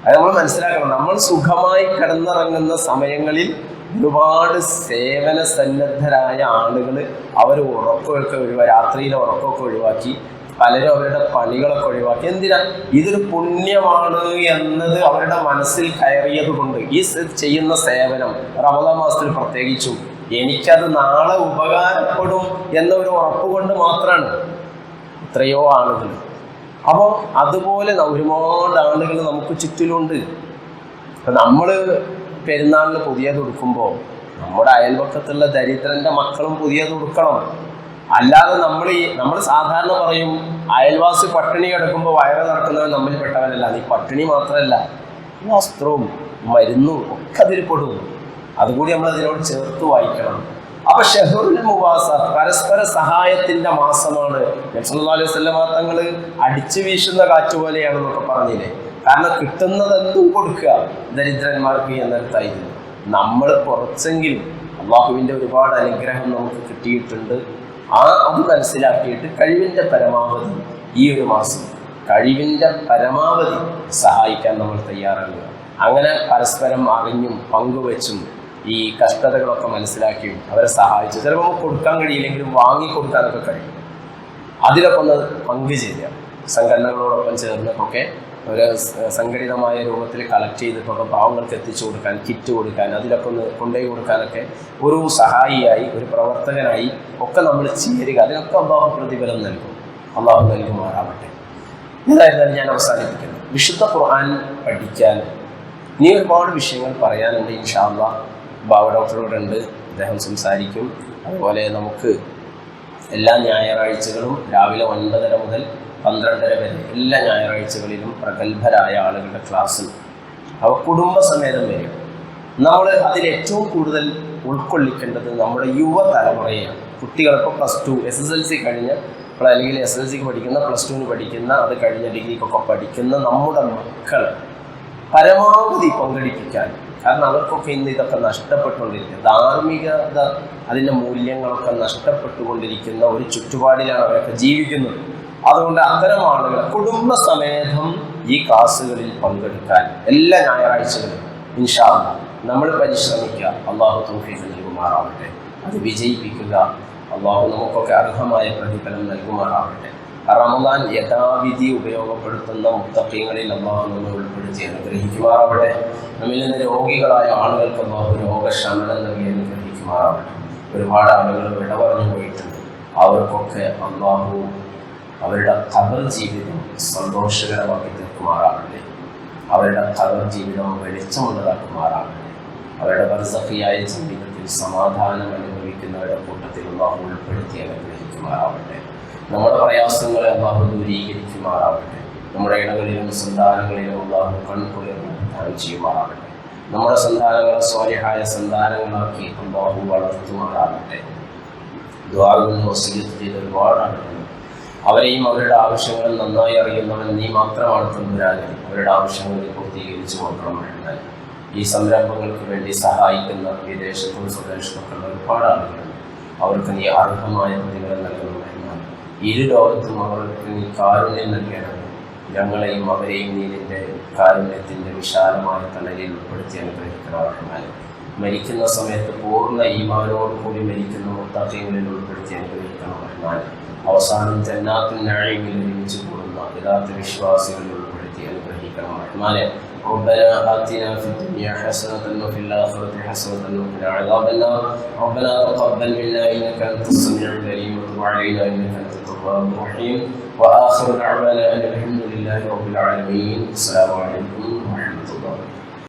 അത് നമ്മൾ മനസ്സിലാക്കണം. നമ്മൾ സുഖമായി കിടന്നിറങ്ങുന്ന സമയങ്ങളിൽ ഒരുപാട് സേവന സന്നദ്ധരായ ആളുകൾ അവർ ഉറക്കമൊക്കെ രാത്രിയിലെ ഉറക്കമൊക്കെ ഒഴിവാക്കി, പലരും അവരുടെ പണികളൊക്കെ ഒഴിവാക്കി. എന്തിനാ? ഇതൊരു പുണ്യമാണ് എന്നത് അവരുടെ മനസ്സിൽ കയറിയത് കൊണ്ട് ഈ ചെയ്യുന്ന സേവനം റമദാൻ മാസത്തിൽ പ്രത്യേകിച്ചും എനിക്കത് നാളെ ഉപകാരപ്പെടും എന്നൊരു ഉറപ്പ് കൊണ്ട് മാത്രമാണ് എത്രയോ ആളുകൾ. അപ്പോൾ അതുപോലെ ഒരുപാട് ആളുകൾ നമുക്ക് ചുറ്റിലുണ്ട്. അപ്പം നമ്മൾ പെരുന്നാളിന് പുതിയത് ഉടുക്കുമ്പോൾ നമ്മുടെ അയൽപക്കത്തുള്ള ദരിദ്രൻ്റെ മക്കളും പുതിയത് ഉടുക്കണം. അല്ലാതെ നമ്മൾ സാധാരണ പറയും, അയൽവാസി പട്ടിണി കിടക്കുമ്പോൾ വയറ് നടക്കുന്നവൻ നമ്മിൽ പെട്ടവനല്ല. നീ പട്ടിണി മാത്രമല്ല, വസ്ത്രവും മരുന്നും ഒക്കെ അതിൽ പെടും. അതുകൂടി നമ്മൾ അതിനോട് ചേർത്ത് വായിക്കണം. അപ്പൊ ഷഹറുൽ മുവാസാത്ത്, പരസ്പര സഹായത്തിന്റെ മാസമാണ്. നബി സല്ലല്ലാഹു അലൈഹി വസല്ലം തങ്ങൾ അടിച്ചു വീശുന്ന കാറ്റ് പോലെയാണെന്നൊക്കെ പറഞ്ഞില്ലേ. കാരണം കിട്ടുന്നതെന്തും കൊടുക്കുക ദരിദ്രന്മാർക്ക് എന്നിടത്തായിരുന്നു. നമ്മൾ കുറച്ചെങ്കിലും അള്ളാഹുവിൻ്റെ ഒരുപാട് അനുഗ്രഹം നമുക്ക് കിട്ടിയിട്ടുണ്ട്. അത് മനസ്സിലാക്കിയിട്ട് കഴിവിൻ്റെ പരമാവധി ഈ ഒരു മാസം കഴിവിൻ്റെ പരമാവധി സഹായിക്കാൻ നമ്മൾ തയ്യാറാകുക. അങ്ങനെ പരസ്പരം അറിഞ്ഞും പങ്കുവെച്ചും ഈ കഷ്ടതകളൊക്കെ മനസ്സിലാക്കിയും അവരെ സഹായിച്ചു. ചിലപ്പോൾ നമുക്ക് കൊടുക്കാൻ കഴിയില്ലെങ്കിലും വാങ്ങിക്കൊടുക്കാനൊക്കെ കഴിയും. അതിലൊക്കെ ഒന്ന് പങ്കുചേരുക. സംഘടനകളോടൊപ്പം ചേർന്നിട്ടൊക്കെ ഒരു സംഘടിതമായ രൂപത്തിൽ കളക്ട് ചെയ്തിട്ടൊക്കെ പാവങ്ങൾക്ക് എത്തിച്ചു കൊടുക്കാൻ, കിറ്റ് കൊടുക്കാൻ, അതിലൊക്കെ ഒന്ന് കൊണ്ടുപോയി കൊടുക്കാനൊക്കെ ഒരു സഹായിയായി, ഒരു പ്രവർത്തകനായി ഒക്കെ നമ്മൾ ചേരുക. അതിനൊക്കെ അള്ളാഹു പ്രതിഫലം നൽകും. അള്ളാഹു നൽകുമാറാവട്ടെ. ഏതായിരുന്നാലും ഞാൻ അവസാനിപ്പിക്കുന്നു. വിശുദ്ധ ഖുർആൻ പഠിക്കാൻ ഇനി ഒരുപാട് വിഷയങ്ങൾ പറയാനുണ്ട്. ഇൻഷാ അല്ലാഹ് ബാബ ഡോക്ടറോടുണ്ട്, അദ്ദേഹം സംസാരിക്കും. അതുപോലെ നമുക്ക് എല്ലാ ഞായറാഴ്ചകളും രാവിലെ 9:30 മുതൽ 12:30 വരെ എല്ലാ ഞായറാഴ്ചകളിലും പ്രഗത്ഭരായ ആളുകളുടെ ക്ലാസ്സിൽ അവ കുടുംബസമേതം വരും. നമ്മൾ അതിലേറ്റവും കൂടുതൽ ഉൾക്കൊള്ളിക്കേണ്ടത് നമ്മുടെ യുവതലമുറയെയാണ്. കുട്ടികളിപ്പോൾ +2 SSLC കഴിഞ്ഞ, അല്ലെങ്കിൽ SSLCക്ക് പഠിക്കുന്ന, +2ന് പഠിക്കുന്ന, അത് കഴിഞ്ഞ ഡിഗ്രിക്കൊക്കെ പഠിക്കുന്ന നമ്മുടെ മക്കളെ പരമാവധി പങ്കെടുപ്പിക്കാൻ. കാരണം അവർക്കൊക്കെ ഇന്ന് ഇതൊക്കെ നഷ്ടപ്പെട്ടുകൊണ്ടിരിക്കുക. ധാർമ്മികത, അതിൻ്റെ മൂല്യങ്ങളൊക്കെ നഷ്ടപ്പെട്ടുകൊണ്ടിരിക്കുന്ന ഒരു ചുറ്റുപാടിലാണ് അവരൊക്കെ ജീവിക്കുന്നത്. അതുകൊണ്ട് അത്തരം ആളുകൾ കുടുംബസമേതം ഈ ക്ലാസ്സുകളിൽ പങ്കെടുക്കാൻ എല്ലാ ഞായറാഴ്ചകളും ഇൻഷാ അല്ലാഹ് നമ്മൾ പരിശ്രമിക്കുക. അള്ളാഹു തൗഫീഖ് നൽകുമാറാവട്ടെ. അത് വിജയിപ്പിക്കുക. അള്ളാഹു നമുക്കൊക്കെ അർഹമായ പ്രതിഫലം നൽകുമാറാവട്ടെ. റമദാൻ യഥാവിധി ഉപയോഗപ്പെടുത്തുന്ന മുത്തഖീങ്ങളിൽ അള്ളാഹു നമ്മെ ഉൾപ്പെടുത്തി അനുഗ്രഹിക്കുമാറാവട്ടെ. നമ്മിൽ നിന്ന് രോഗികളായ ആളുകൾക്ക് അള്ളാഹു രോഗശമനം നൽകി അനുഗ്രഹിക്കുമാറാവട്ടെ. ഒരുപാട് ആളുകൾ വിട പറഞ്ഞു പോയിട്ടുണ്ട്. അവർക്കൊക്കെ അള്ളാഹു അവരുടെ ഖബർ ജീവിതം സന്തോഷകരമാക്കി തീർക്കുമാറാകട്ടെ. അവരുടെ ഖബർ ജീവിതം വെളിച്ചമുള്ളതാക്കുമാറാകട്ടെ. അവരുടെ ബർസഖിയായ ജീവിതത്തിൽ സമാധാനം അനുഭവിക്കുന്നവരുടെ കൂട്ടത്തിൽ അള്ളാഹു ഉൾപ്പെടുത്തി അനുഗ്രഹിക്കുമാറാവട്ടെ. നമ്മുടെ പ്രയാസങ്ങളെ അള്ളാഹു ദൂരീകരിക്കുമാറാവട്ടെ. നമ്മുടെ ഇടങ്ങളിലും സന്താനങ്ങളിലും അള്ളാഹു കൺകുളിർന്ന് ദാനം ചെയ്യുമാറാവട്ടെ. നമ്മുടെ സന്താനങ്ങളെ സ്വാലിഹായ സന്താനങ്ങളാക്കി അള്ളാഹു വളർത്തുമാറാകട്ടെ. ദുആകൾ വസിയത്ത് ചെയ്ത ഒരുപാട് ആളുകൾ, അവരെയും അവരുടെ ആവശ്യങ്ങൾ നന്നായി അറിയുന്നവൻ നീ മാത്രമാണ് തമ്പുരാനെ. അവരുടെ ആവശ്യങ്ങൾ പൂർത്തീകരിച്ചു കൊടുക്കണം. ഈ സംരംഭങ്ങൾക്ക് വേണ്ടി സഹായിക്കുന്ന വിദേശത്തും സ്വദേശത്തുമൊക്കെയുള്ള ഒരുപാട് ആളുകളുണ്ട്. അവർക്ക് നീ അർഹമായ പ്രതിഫലം നൽകണമെന്നാൽ ഇരു ലോകത്തും അവർക്ക് നീ കാരുണ്യം നൽകണം. ഞങ്ങളെയും അവരെയും നീ നിന്റെ കാരുണ്യത്തിൻ്റെ വിശാലമായ തണലിൽ ഉൾപ്പെടുത്തി അനുഗ്രഹിക്കണം. മരിക്കുന്ന സമയത്ത് പൂർണ്ണ ഈമാനോട് കൂടി മരിക്കുന്ന മുത്തഖീങ്ങളിൽ ഉൾപ്പെടുത്തി അനുഗ്രഹിക്കണം. അവസാനം ജന്നാത്തുൽ നഈമിൽ ഒരുമിച്ച് കൂടുന്ന യഥാർത്ഥ വിശ്വാസികളിൽ ഉൾപ്പെടുത്തി അനുഗ്രഹിക്കണം. റഹ്മാനെ ربنا آتنا في الدنيا حسنة وفي الآخرة حسنة وقنا عذاب النار. ربنا تقبل منا إنك أنت السميع العليم وتب علينا إنك أنت التواب الرحيم. وآخر دعوانا أن الحمد لله رب العالمين. السلام عليكم